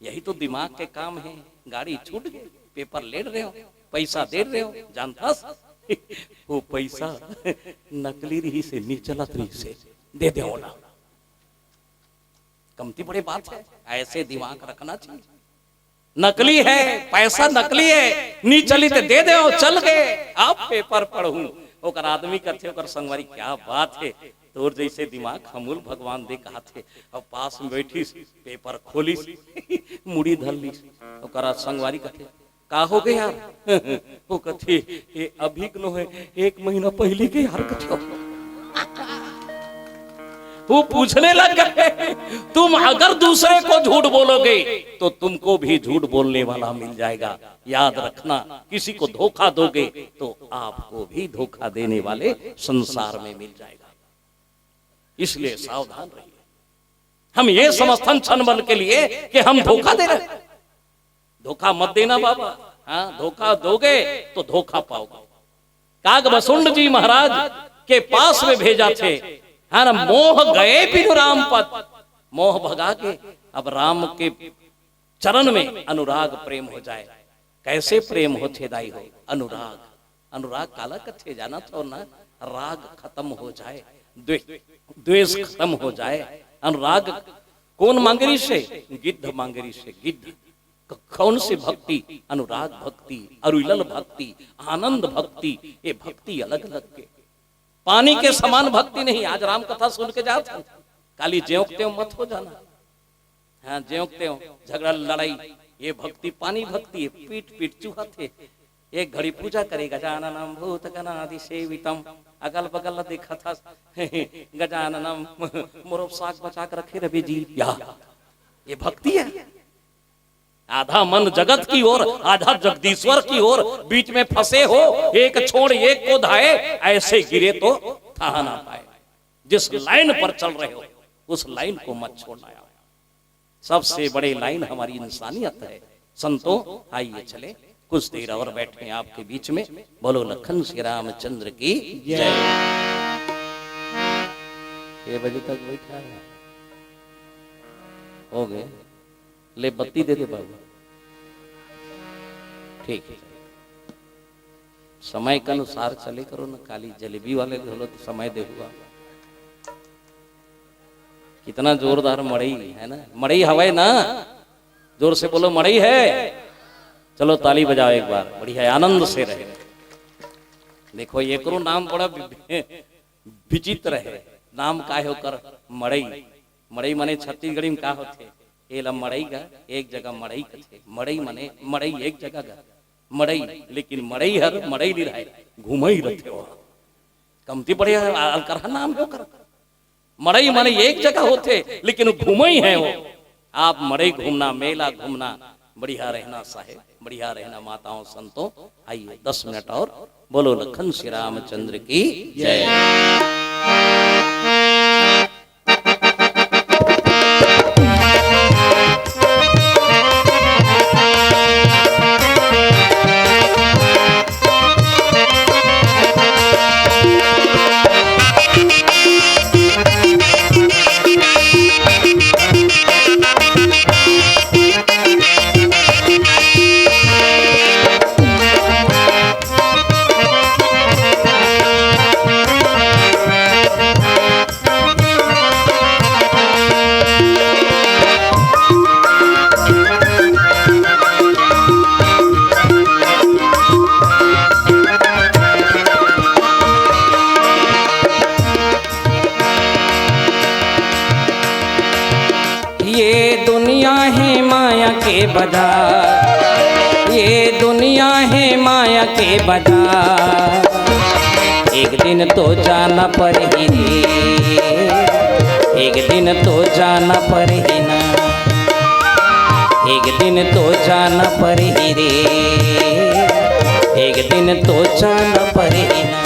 यही तो दिमाग के काम है। गाड़ी छूट गई, पेपर ले रहे हो, पैसा दे रहे हो, जानता वो पैसा नकली रही से नहीं चलत रही से दे दे ना, कमती बड़ी बात है। ऐसे दिमाग रखना चाहिए। नकली है, पैसा नकली है, नहीं चली तो दे दे, चल गए, आप पेपर पढ़ू। ओकर आदमी करते ओकर संगवारी, क्या बात है, तोर जैसे दिमाग हमूल भगवान दे कहा थे। अब पास में बैठी पेपर खोली, मुड़ी धर ली। ओकर संगवारी कहते, का हो गए यार? वो कथे ये अभी नो है, 1 महीना पहले के यार कथे। वो पूछने लग गए, तुम अगर दूसरे को झूठ बोलोगे तो तुमको भी झूठ बोलने वाला मिल जाएगा। याद रखना, किसी को धोखा दोगे तो आपको भी धोखा देने वाले संसार में मिल जाएगा। इसलिए सावधान रहिए। हम ये समर्थन क्षण बल के लिए कि हम धोखा दे रहे, धोखा मत देना बाबा। हाँ, धोखा दोगे तो धोखा पाओगे। कागभसुंड जी महाराज के पास में भेजा थे, हाँ ना, मोह गए बिनु राम पद, मोह भगा के अब राम के चरण में अनुराग प्रेम हो जाए। कैसे प्रेम होते दाई हो? अनुराग, अनुराग काला कथे जाना था ना, राग खत्म हो जाए, द्वेष खत्म हो जाए। अनुराग कौन मांगरी से? गिद्ध मांगरी से। गिद्ध कौन सी भक्ति? अनुराग भक्ति, अरुलल भक्ति, आनंद भक्ति। ये भक्ति अलग अलग के, पानी के समान भक्ति नहीं। आज राम कथा सुन के जाता, काली ज्योंकते हो मत हो जाना। हाँ, ज्योंकते हो, झगड़ा लड़ाई, ये भक्ति पानी भक्ति है। पीट पीट चूहा थे, एक घड़ी पूजा करेगा, गजाननम भूत गणादि सेवितम, अगल बगल देखा था गजाननम मोरो साग बचा कर रखे रवि जी, ये भक्ति है। आधा मन जगत की ओर, आधा जगदीश्वर की ओर, बीच में फंसे हो, एक छोड़ एक को धाए, ऐसे गिरे तो था ना पाए। जिस लाइन पर चल रहे हो उस लाइन को मत छोड़ना। सबसे बड़ी लाइन हमारी इंसानियत है। संतों, आइए चले कुछ देर और बैठे आपके बीच में। बोलो लखन श्री रामचंद्र की जय। 6 बजे तक बैठा है, हो गए, ले बत्ती दे दे बाबू। ठीक है, समय के अनुसार चले करो ना। काली जलेबी वाले बोलो तो समय दे हुआ। कितना जोरदार मड़ई है ना, मड़ई हवाई ना, जोर से बोलो मड़ई है। चलो ताली बजाओ एक बार, बढ़िया आनंद से रहे। देखो ये करो नाम बड़ा विचित्र है, नाम का होकर मड़ई। मड़ई माने छत्तीसगढ़ी में का होते? एला मड़ई का एक जगह मड़ई कथे, मड़ई माने मड़ई एक जगह का मड़ई, लेकिन मड़ई हर मड़ई नहीं रहे, घूमई रहते हो। कमती बढ़िया अलकरहा नाम होकर मड़ई माने एक जगह होते, लेकिन घूमई है वो। आप मड़ई घूमना, मेला घूमना, बढ़िया रहना साहेब, बढ़िया रहना माताओं संतों। आइए 10 मिनट और बोलो लखन श्री रामचंद्र की जय। है माया के बाजार, ये दुनिया है माया के बाजार। एक दिन तो जाना पड़ेगी रे, एक दिन तो जाना पड़ेगी ना, एक दिन तो जाना पड़ेगी रे, एक दिन तो जाना पड़ेगी ना।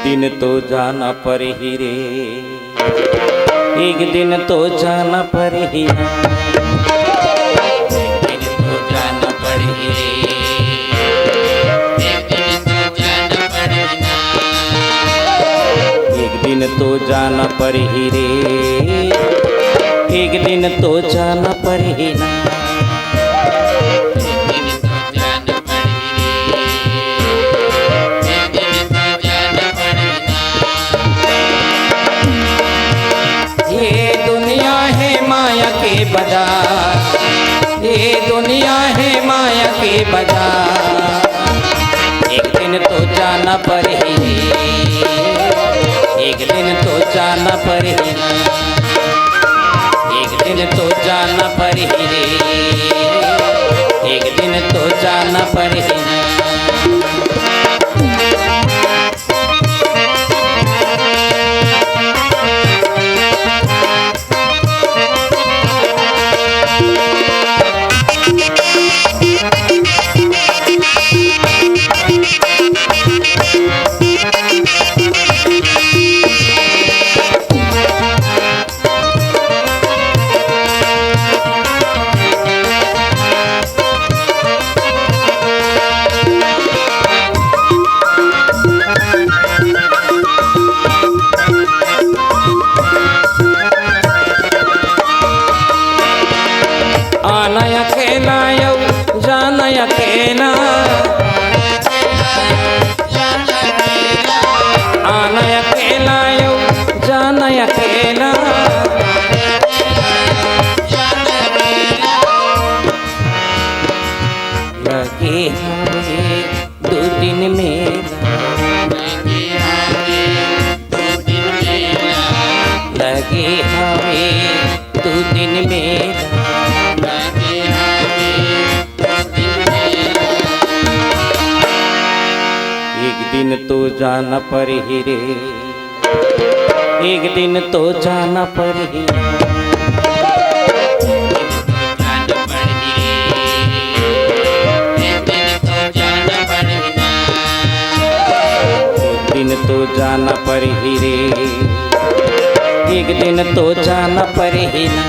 दिन तो जाना पड़ेगी रे, एक दिन तो जाना पड़ेगी ना, एक दिन तो जाना पड़ेगी रे, एक दिन तो जाना पड़ेगी ना, एक दिन तो जाना पड़ेगी रे, एक दिन तो जाना पड़ेगी ना। बाजार, ये दुनिया है माया के बाजार। एक दिन तो जाना पड़ेगी, एक दिन तो जाना पड़ेगी ना, एक दिन तो जाना पड़ेगी रे, एक दिन तो जाना पड़ेगी ना। तो जाना पड़ेगी रे, एक दिन तो जाना पड़ेगी, एक दिन तो जाना पड़ेगी रे, एक दिन तो जाना पड़ेगी ना।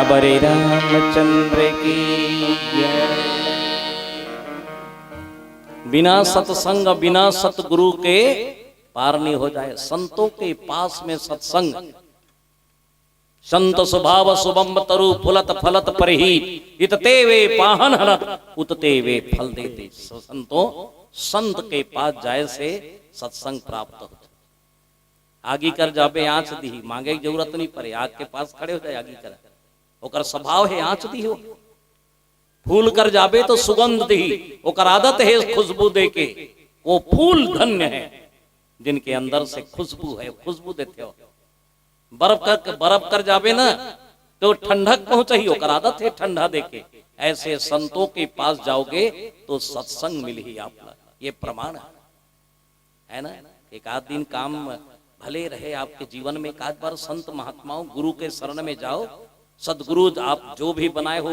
बरे रामचंद्र की जय। बिना सत्संग बिना सतगुरु के पार नहीं हो जाए। संतों के पास में सत्संग, संत स्वभाव शुभम तरु फुलत फलत परही इतते वे पाहन हरत उतते वे फल देते। संतों संत के पास जाए से सत्संग प्राप्त होता। आगी कर जाबे आँच दी, मांगे की जरूरत नहीं पड़े, आग के पास खड़े हो जाए आगी कर, ओकर स्वभाव है आँच दी हो। फूल कर जाबे तो सुगंध दी, ओकर आदत है खुशबू दे के। वो फूल धन्य है जिनके अंदर से खुशबू है, खुशबू देते हो। बर्फ कर जाबे ना जो ठंडक पहुंचाई ओकर आदत है ठंडा देके। ऐसे संतों के पास जाओगे तो सत्संग मिल ही आपला, ये प्रमाण है ना। एक आध दिन काम भले रहे आपके जीवन में, एक आध बार संत महात्माओं गुरु के शरण में जाओ। सदगुरु आप जो भी बनाए हो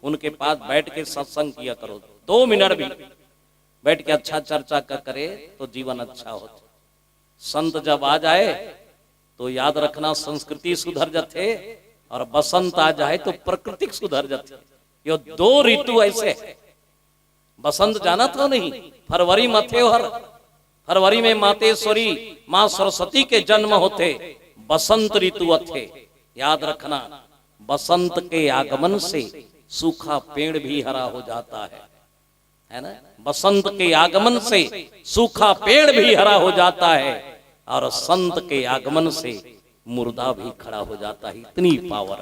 उनके पास बैठ के सत्संग किया करो, 2 मिनट भी बैठ के अच्छा चर्चा करे तो जीवन अच्छा हो। संत जब आ जाए तो याद रखना संस्कृति सुधर जाते, और बसंत आ जाए तो प्रकृति सुधर जाती। ये 2 ऋतु ऐसे है। बसंत जाना तो नहीं, फरवरी मथेहर, फरवरी में मातेश्वरी माँ सरस्वती के जन्म होते, बसंत ऋतु अथे। याद रखना बसंत के आगमन से सूखा पेड़ भी हरा हो जाता है ना। बसंत के आगमन से सूखा पेड़ भी हरा हो जाता है, और संत के आगमन से मुर्दा भी खड़ा हो जाता है। इतनी पावर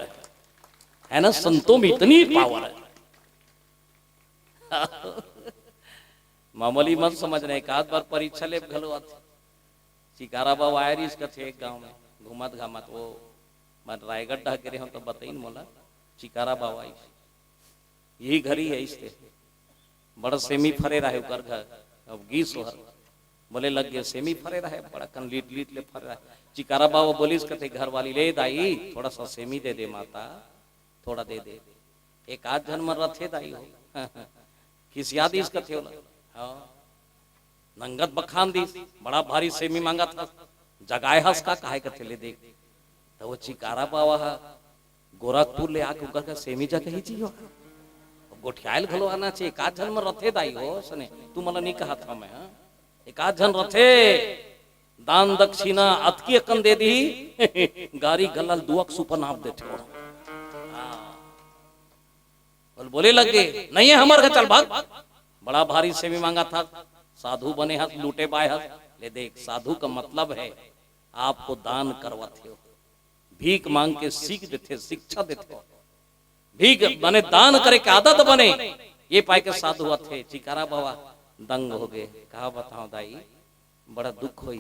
है ना, संतों में इतनी पावर है। मामूली मत समझने, एक आध बार परीक्षा ले घलो आती। चिकारा बाबा आयरिस का थे एक गांव में घुमत घामत, वो मैं रायगढ़ ढह गिरे हूं तो बताइन मोला चिकारा बाबा यही घर ही है। इससे बड़ा सेमी फरे रहे कर घर, अब गी सोहर बोले लग गए सेमी फरे रहे, बड़ा कन लीट लीट ले फरे रहे। चिकारा बाबा बोलिस कहते घर वाली ले दाई थोड़ा सा सेमी दे दे माता, थोड़ा दे दे। एक आध जन मन रथे दाई हो किस याद इस कथे होला। हाँ नंगत बखान दी, बड़ा भारी सेमी मांगा था, जगाए हंस का काहे कथे ले देख। तो वो चिकारा बाबा गोरखपुर ले आके उकर का सेमी जगह ही जियो गोठियाल घलो आना चाहिए। एक आध जन में रथे दाई हो सने, तू मला नहीं कहा था मैं। हाँ एक आध जन रथे दान दक्षिणा अतकी अकन दे दी गारी गलल दुअक सुपन आप देते हो। बोले लगे नहीं है हमारे चल भाग। बड़ा भारी सेमी मांगा था, साधु बने हाथ लूटे बाय हाथ। ले देख साधु का मतलब है आपको दान करवाते हो, भीख मांग के सीख देते, शिक्षा देते हो। भीख बने दान करे के आदत बने, ये पाए के साधु थे। चिकारा बाबा दंग हो गए, कहा बताओ दाई बड़ा दुख हो।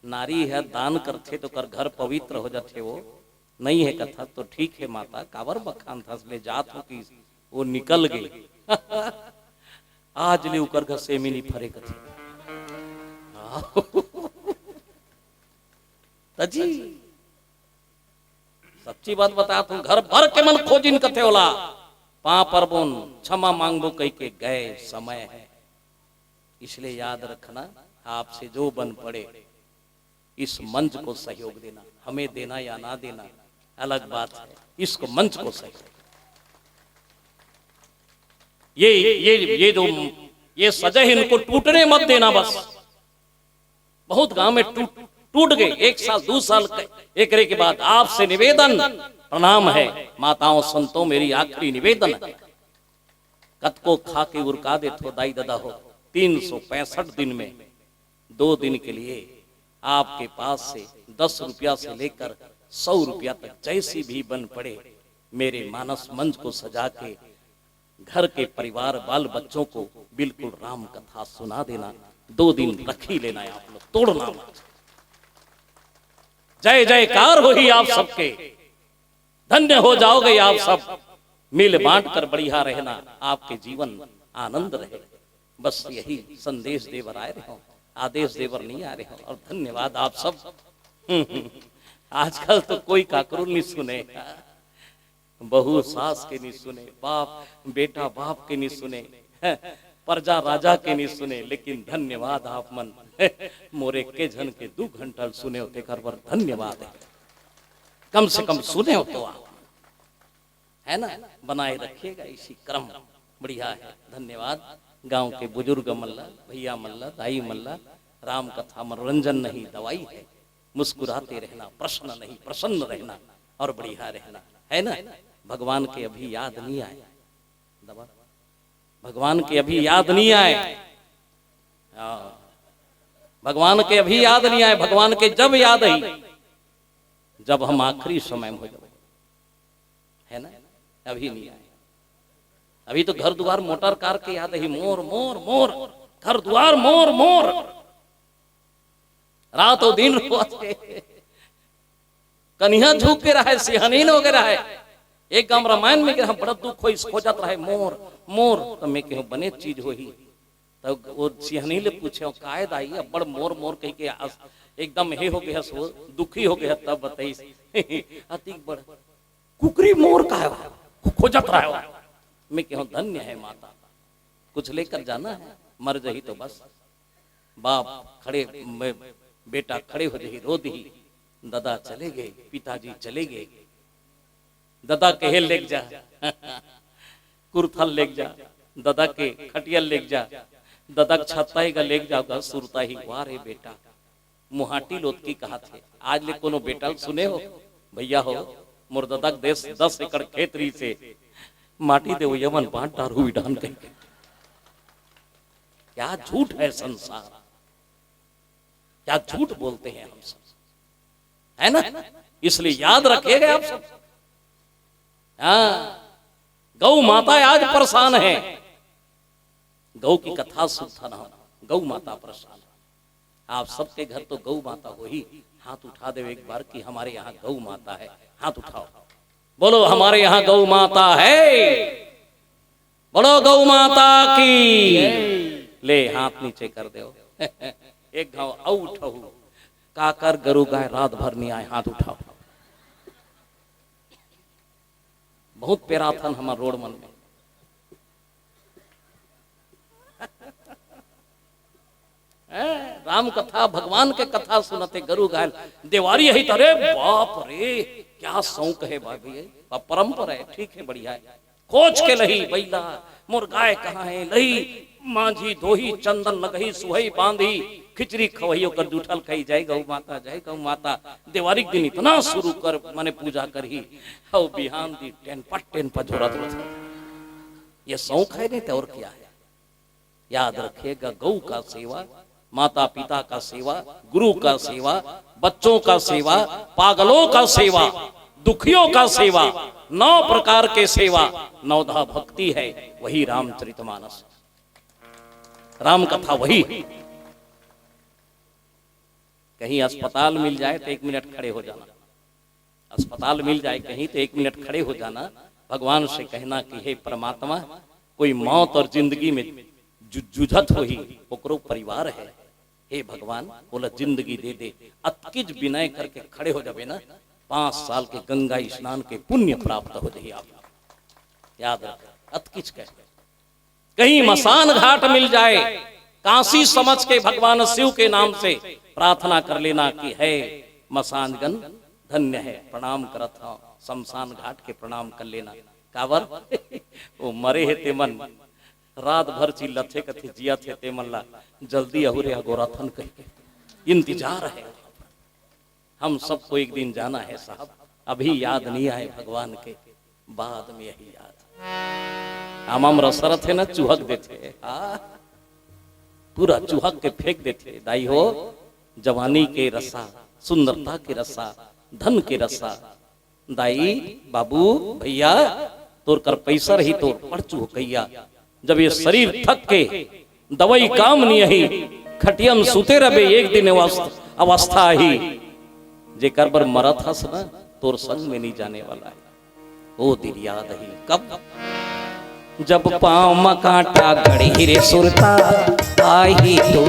नारी है दान करते तो कर घर पवित्र हो जाते, वो नहीं है कथा तो ठीक है माता कावर बखान था ले जात हो कि वो निकल गई। आज ले उकर घर सेमी नहीं फरे कथे तजी सच्ची बात बता तू घर भर के मन खोजिन कथे होला। पा परबोन क्षमा मांगबो कह के गए समय है। इसलिए याद रखना आपसे जो बन पड़े इस मंच को सहयोग देना, हमें देना या ना देना अलग बात है, इसको मंच को सहयोग। ये जो ये सजह इनको टूटने मत देना बस। बहुत गांव में टूट गए, 1 साल 2 साल एक के बाद आपसे निवेदन प्रणाम है माताओं संतों, मेरी आखिरी निवेदन है कत को खा के उरका दे तो दाई दादा हो। 365 दिन में 2 दिन के लिए आपके पास से 10 रुपया से लेकर 100 रुपया तक जैसी भी बन पड़े मेरे मानस मंच को सजा के घर के परिवार बाल बच्चों को बिल्कुल राम कथा सुना देना। 2 दिन रखी लेना है आप लोग, तोड़ना मत। जय जयकार हो ही आप सबके, धन्य हो जाओगे आप सब। मिल बांट कर बढ़िया रहना, आपके जीवन आनंद रहे। बस यही संदेश देवर आए रहे हो, आदेश देवर नहीं आ रहे हो। और धन्यवाद आप सब। आजकल तो कोई काकरू नहीं सुने, बहू सास के नहीं सुने, बाप बेटा बाप के नहीं सुने, प्रजा राजा के नहीं सुने। लेकिन धन्यवाद आप मन मोरे के जन के 2 घंटा सुने होते कर पर धन्यवाद है। कम से कम सुने हो तो आप, है ना। बनाए रखिएगा इसी क्रम, बढ़िया है। धन्यवाद। गांव के बुजुर्ग मल्ला, भैया मल्ला, दाई मल्ला, राम कथा मनोरंजन नहीं दवाई है। मुस्कुराते रहना, प्रश्न नहीं प्रसन्न रहना और बढ़िया रहना, है ना। भगवान के अभी याद नहीं आए, दबा भगवान के अभी याद नहीं आए, भगवान के अभी याद नहीं आए। भगवान के जब याद आई जब हम आखिरी समय में हो जाए, है ना। अभी नहीं आए। अभी तो घर द्वार मोटर कार के याद है, मोर मोर मोर, घर द्वार मोर मोर, रात और दिन कन्हैया झुक के रहा है, सिहनीन वगैरह है, एक गांव रामायण में गिरा बड़ा दुख हो इसको जात रहे मोर मोर तो मैं कहूँ बने चीज हो ही तो वो सिहनी ले पूछे कायद आई अब बड़ मोर मोर कह के एकदम हे हो गया सो दुखी हो गया तब बताई अति बड़ कुकरी मोर का है खोजत रहा है। मैं कहूँ धन्य है माता, कुछ लेकर जाना है, मर जाही तो बस। बाप खड़े बेटा खड़े हो जाही रो दी, दादा चले गए, पिताजी चले गए। दादा के लेक जा कुर्थल लेक जा, दादा के खटिया लेक जा, दादा छत्ताई का लेक जाओगा सुरता ही वारे बेटा मुहाटी लोतकी कहा थे। आज ले कोनो बेटा सुने हो भैया हो मोर दादा देश 10 एकड़ खेतरी से माटी दे यमन बांट डारू विधान कह के। क्या झूठ है संसार, क्या झूठ बोलते हैं हम सब, है ना। इसलिए याद रखिएगा आप सब। हाँ, गौ माता आज परेशान है। गौ की कथा सुनता ना, गौ माता परेशान। आप सबके घर तो गौ माता हो ही। हाथ उठा दे एक बार कि हमारे यहाँ गौ माता है। हाथ उठाओ, बोलो हमारे यहाँ गौ माता है, बोलो गौ माता की। ले हाथ नीचे कर दो। एक गाँव औ उठाओ, काकर गरु गाय रात भर नहीं आए, हाथ उठाओ। बहुत पेरा था हमारे रोड मन में। राम कथा भगवान के कथा सुनते गरु गाय देवारी यही तरह। बाप रे क्या शौक है भाभी, परंपरा है, ठीक है, बढ़िया है। खोज के लही बैला मोर गाय कहाँ है, लही मांझी धोही चंदन लगही सुहई बांधी खिचड़ी खवही कर जूठल कही जय गौ माता जय गौ माता। दिवाली के दिन इतना शुरू कर माने पूजा कर ही और बिहान दी टेन पर झोरत। ये शौक है नहीं तो और क्या है। याद रखिएगा, गौ का सेवा, माता पिता का सेवा, गुरु का सेवा, बच्चों का सेवा, पागलों का सेवा, दुखियों का सेवा, 9 प्रकार के सेवा, 9धा भक्ति है। वही रामचरितमानस, राम कथा वही। कहीं अस्पताल मिल जाए तो 1 मिनट खड़े हो जाना, अस्पताल मिल जाए कहीं तो 1 मिनट खड़े हो जाना। भगवान से कहना कि हे परमात्मा, कोई मौत और जिंदगी में जुझत हो ही ओकरो परिवार है, हे भगवान बोला जिंदगी दे दे। अतकिज विनय करके खड़े हो जावे ना, 5 साल के गंगा स्नान के पुण्य प्राप्त हो जाए। आप याद रख, अतकिज कह कहीं मसान घाट मिल जाए, काशी समझ के भगवान शिव के नाम से प्रार्थना कर लेना कि है मसानगन धन्य है, प्रणाम करत हूं। शमशान घाट के प्रणाम कर लेना। कावर वो मरे है तेमन रात भर चिल्लत थे कथे जिया थे तेमल्ला जल्दी अहुरे अगोराथन कह के इंतजार है। हम सबको एक दिन जाना है साहब, अभी याद नहीं आए भगवान के, बाद में यही याद। आमाम रसरत है ना, चूहक देते पूरा चूहक के फेंक देते। दाई हो जवानी के रसा, सुंदरता के रसा, धन के रसा। दाई बाबू भैया तोर कर पैसा रही तो पड़चू हो कैया। जब ये शरीर थक के दवाई काम नहीं ही, खटियम सुते रहे एक दिन अवस्था ही जे कर बर मरत हस ना तोर संग में नहीं जाने वाला है। वो दिन याद ही कब, जब पाँव में कांटा गड़ी रे सुरता आई तो,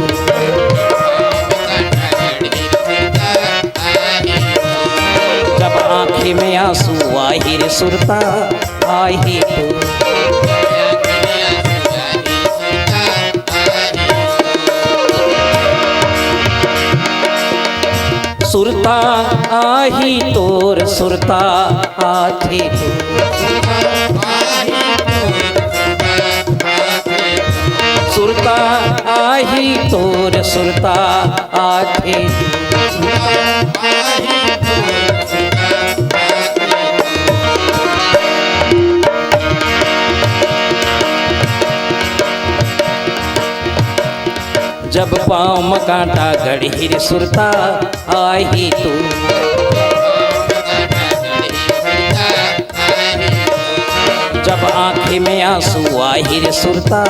जब आंखें में आंसू आई रे सुरता आई तो, सुरता आही तोर सुरता आथे तो, सुरता आही तोर सुरता आथे जब पाँव में कांटा गड़ी रे सुरता आई तो, जब आंखें में आंसू आई रे सुरता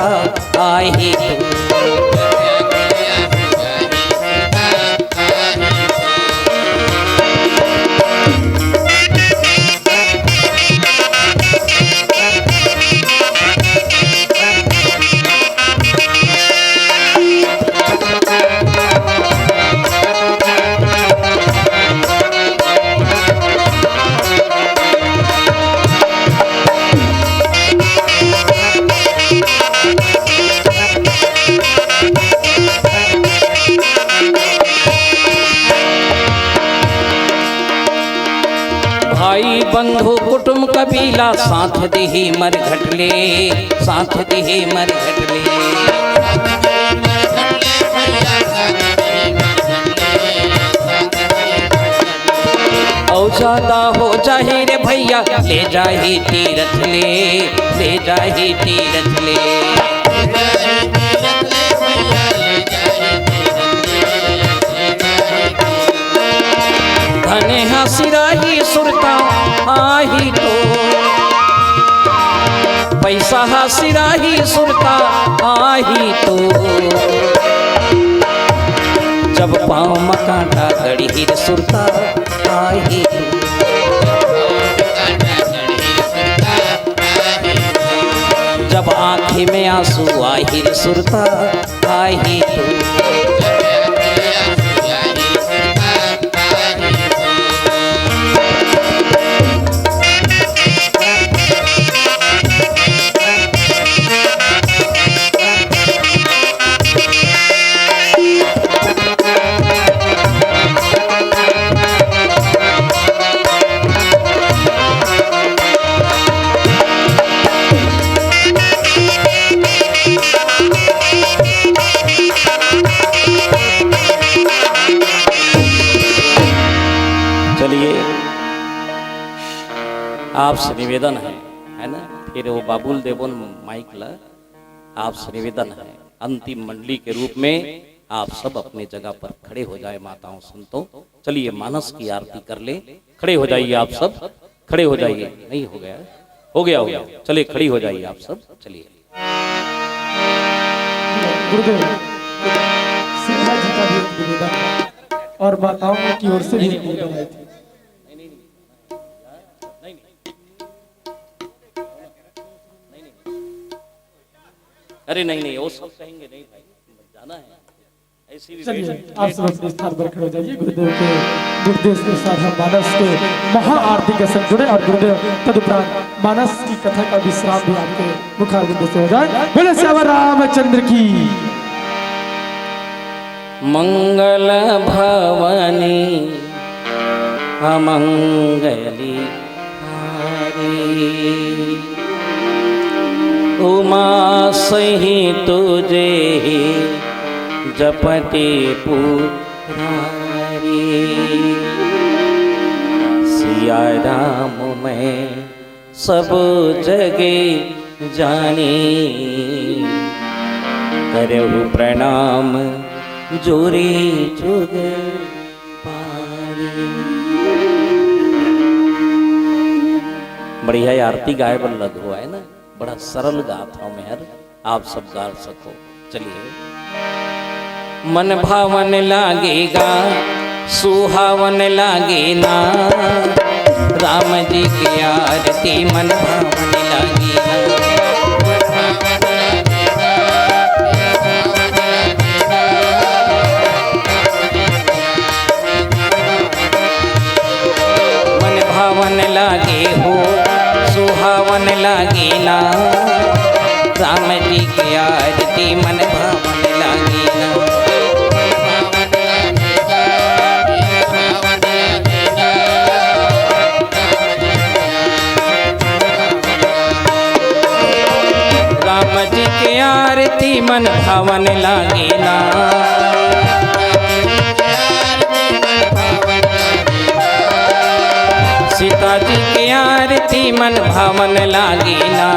आई तो, भाई बंधु कुटुंब कबीला साथ दिही मर घटले, साथ दिही मर घटले। औ ज्यादा हो जाही रे भैया ले जाही तीरथ ले जाही तीरथ ले। धने हसिराही सुरता आही तो, पैसा हसिराही सुरता आही तो, जब पाँव मकाटा गड़ी हीर सुरता आही तो। जब आँखें में आंसू आहिर सुरता आही तो। आपसे निवेदन है ना, फिर वो बाबुल देवन माइक ला, आपसे निवेदन है अंतिम मंडली के रूप में आप सब अपने जगह पर खड़े हो जाए माताओं संतों। चलिए मानस की आरती कर ले, खड़े हो जाइए आप सब, खड़े हो जाइए। नहीं हो गया, हो गया हो गया, चलिए खड़ी हो जाइए आप सब। चलिए गुरुदेव सिंहा जी का भी निवेदन और माताओं की ओर से भी निवेदन है। अरे नहीं नहीं वो सब कहेंगे नहीं भाई, जाना है ऐसी भी। चलिए आप सब अपने स्थान पर खड़े हो जाइए। गुरुदेव के निर्देश के साथ हम मानस के महा आरती के संग जुड़े और गुरुदेव तदुपरांत मानस की कथा का विश्राम भी आपके मुखारविंद से हो जाए। बोले श्याम रामचंद्र की। मंगल भवनी अमंगली हारी, उमा सही तुझे जपति पुरारी। सिया राम मैं सब जगे जानी, करहु प्रणाम जोरी जुग पारी। बढ़िया आरती गाय बन लग हुआ है ना, बड़ा सरल गाथा मेहर, आप सब गा सको। चलिए मन भावन लागेगा सुहावन लागे ना, राम जी की आरती मन भावन लागे ना। मन भावन लागे हो सुहावन लागे ना, राम जी की आरती मन भावन लागे ना। राम जी की आरती मन भावन लागे ना, सीता जी की आरती मन भावन लागे ना।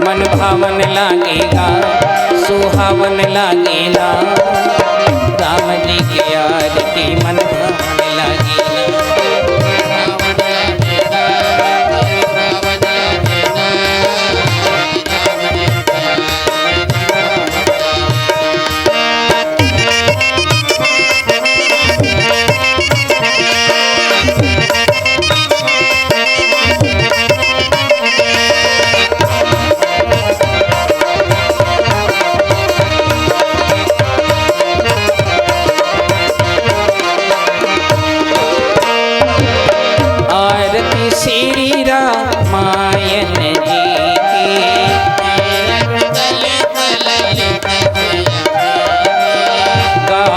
मन भावन लागेगा सुहावन लागे ना, राम जी की आरती मन भावन लागे ना।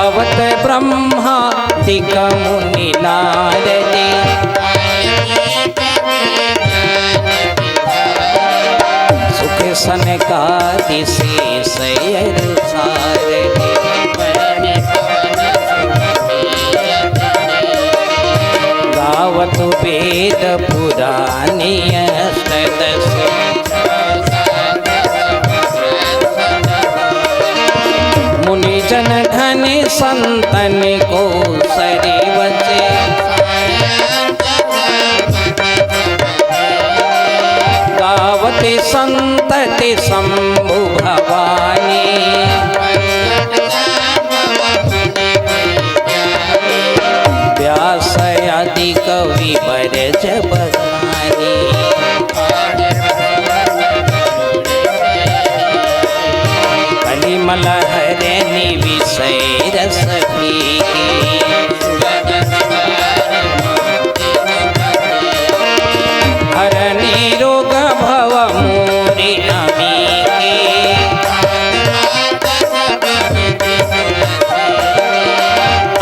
गावत ब्रह्मादिक मुनि नारदे सुख सनकादि शेष सारदे गावत वेद पुराणी अष्टदश मुनि जन घन संतन को सरी बचे गावते संतति शंभु भवानी व्यास आदि कवि बरज बखानी कलिमल हरनि विषय रस पीके हरनि रोग भव मोरि अमीके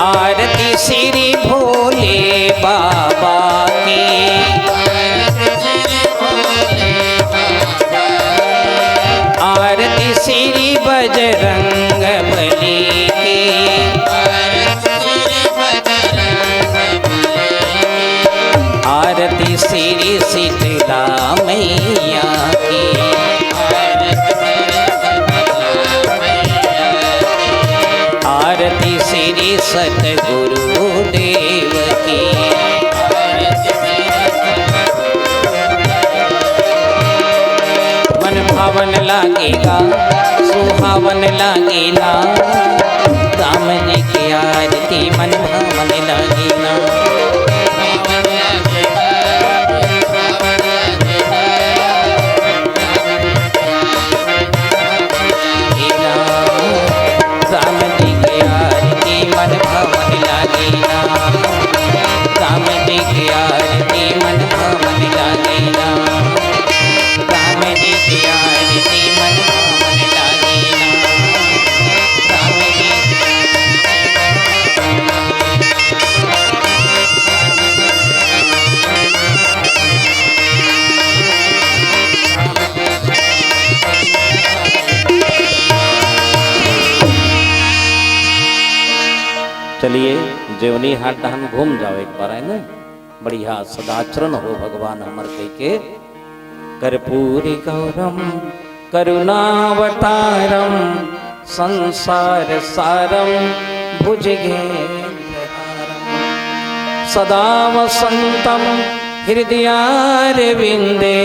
आरती श्री भोले बाबा की आरती श्री बजरंग बली की आरती श्री शीतला मैया की आरती श्री सतगुरु देव की मन भावन लागेगा सुहावन लागेला राम जी की आरती मन भावन लागेला राम जी की आरती मन भावन लागेला राम जी की आरती मन भावन लागेला राम जी की आरती मन भावन लागेला राम जी चलिए जेवनी हाट दहन घूम जाओ एक बार है ना बढ़िया सदाचरण हो भगवान हमर के कर्पूरी गौरम करुणावतारम संसार सारम भुजगेन्द्रहारम सदा वसंतम हृदयारविंदे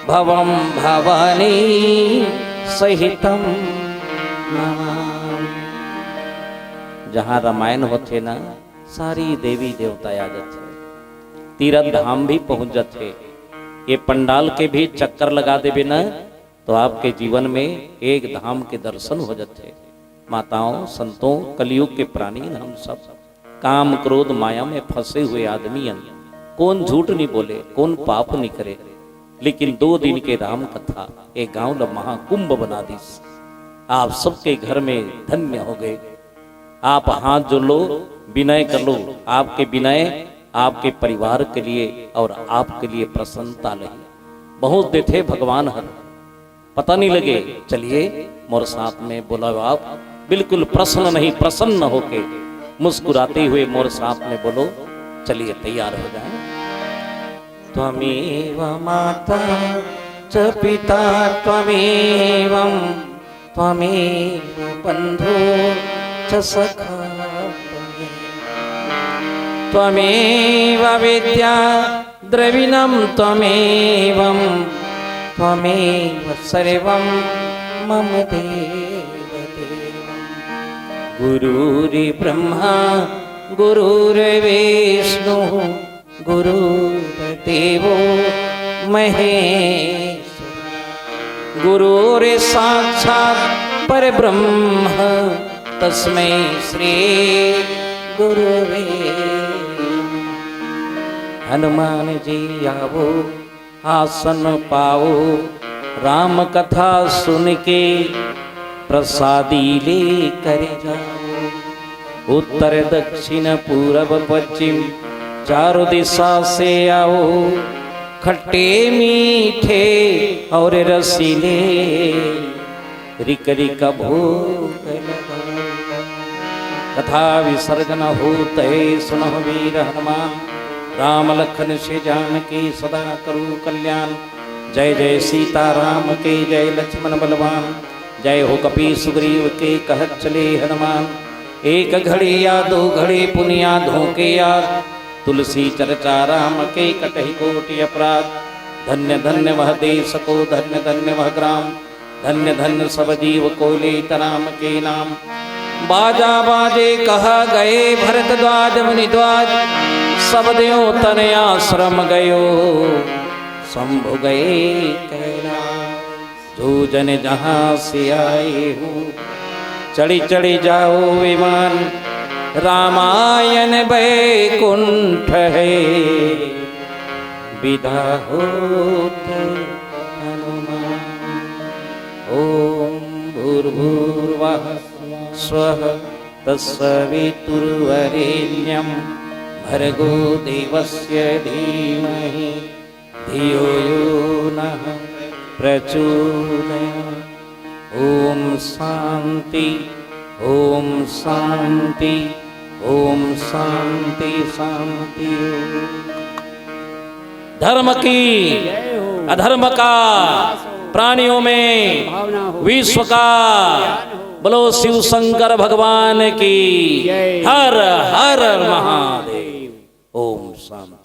भवम भवानी सहितम नमामि। जहाँ रामायण होते ना सारी देवी देवता आ जाते तीरथ धाम भी पहुंच जाते ये पंडाल के भी चक्कर लगा देवे ना तो आपके जीवन में एक धाम के दर्शन हो जाते। माताओं संतों कलयुग के प्राणी हम सब काम क्रोध माया में फंसे हुए आदमी कौन झूठ नहीं बोले कौन पाप नहीं करे लेकिन 2 दिन के राम कथा एक गांव ल महाकुंभ बना दी। आप सबके घर में धन्य हो गए। आप हाथ जोड़ लो विनय कर लो आपके विनय आपके परिवार के लिए और आपके लिए प्रसन्नता लगी बहुत देते भगवान हर पता नहीं लगे। चलिए मोर साथ में बोलो आप बिल्कुल प्रसन्न नहीं प्रसन्न होके मुस्कुराते हुए मोर साथ में बोलो। चलिए तैयार हो जाए। त्वमेव माता च पिता त्वमेवं त्वमेव बन्धु च सखा त्वमेव विद्या द्रविणं त्वमेवं त्वमेव सर्वं मम देवदेवं गुरुर्ब्रह्मा गुरुर्विष्णुः गुरुर्देवो महेश्वरः गुरुर्साक्षात् परब्रह्म तस्मै श्री गुरुवे हनुमान जी आओ आसन पाओ राम कथा सुन के प्रसादी ले कर जाओ। उत्तर दक्षिण पूरब पश्चिम चारों दिशा से आओ, खट्टे मीठे और रसीले रिक रिक भोग लगाओ। कथा विसर्जन होते सुनह वीर हनुमान, राम लखन से जानकी सदा करू कल्याण। जय जय सीताराम के जय लक्ष्मण बलवान, जय हो कपी सुग्रीव के कहत चले हनुमान। एक घड़ी या दो घड़ी पुनिया धोके याद, तुलसी चर्चा राम के कटहि कोटि अपराध। धन्य धन्य वह देश को धन्य धन्य वह ग्राम, धन्य धन्य सब जीव को लेत राम के नाम। बाजा बाजे कहा गए भरद्वाज मुनि द्वाज, सब देव तन आश्रम गयो शंभु गए कैलाश। जो जन जहाँ से आए हो चढ़ी चढ़ी जाओ विमान, रामायण बैकुंठ है विदा होते हनुमान। ओम भूर्भुवः स्वः तत्सवितुर्वरेण्यं भर्गो देवस्य धीमहि धियो यो नः प्रचोदयात्। ओम शांति ओम शांति ओम शांति शांति। धर्म की अधर्म का प्राणियों में विश्व का बोलो शिव शंकर भगवान की हर हर महादेव। ओम शांति।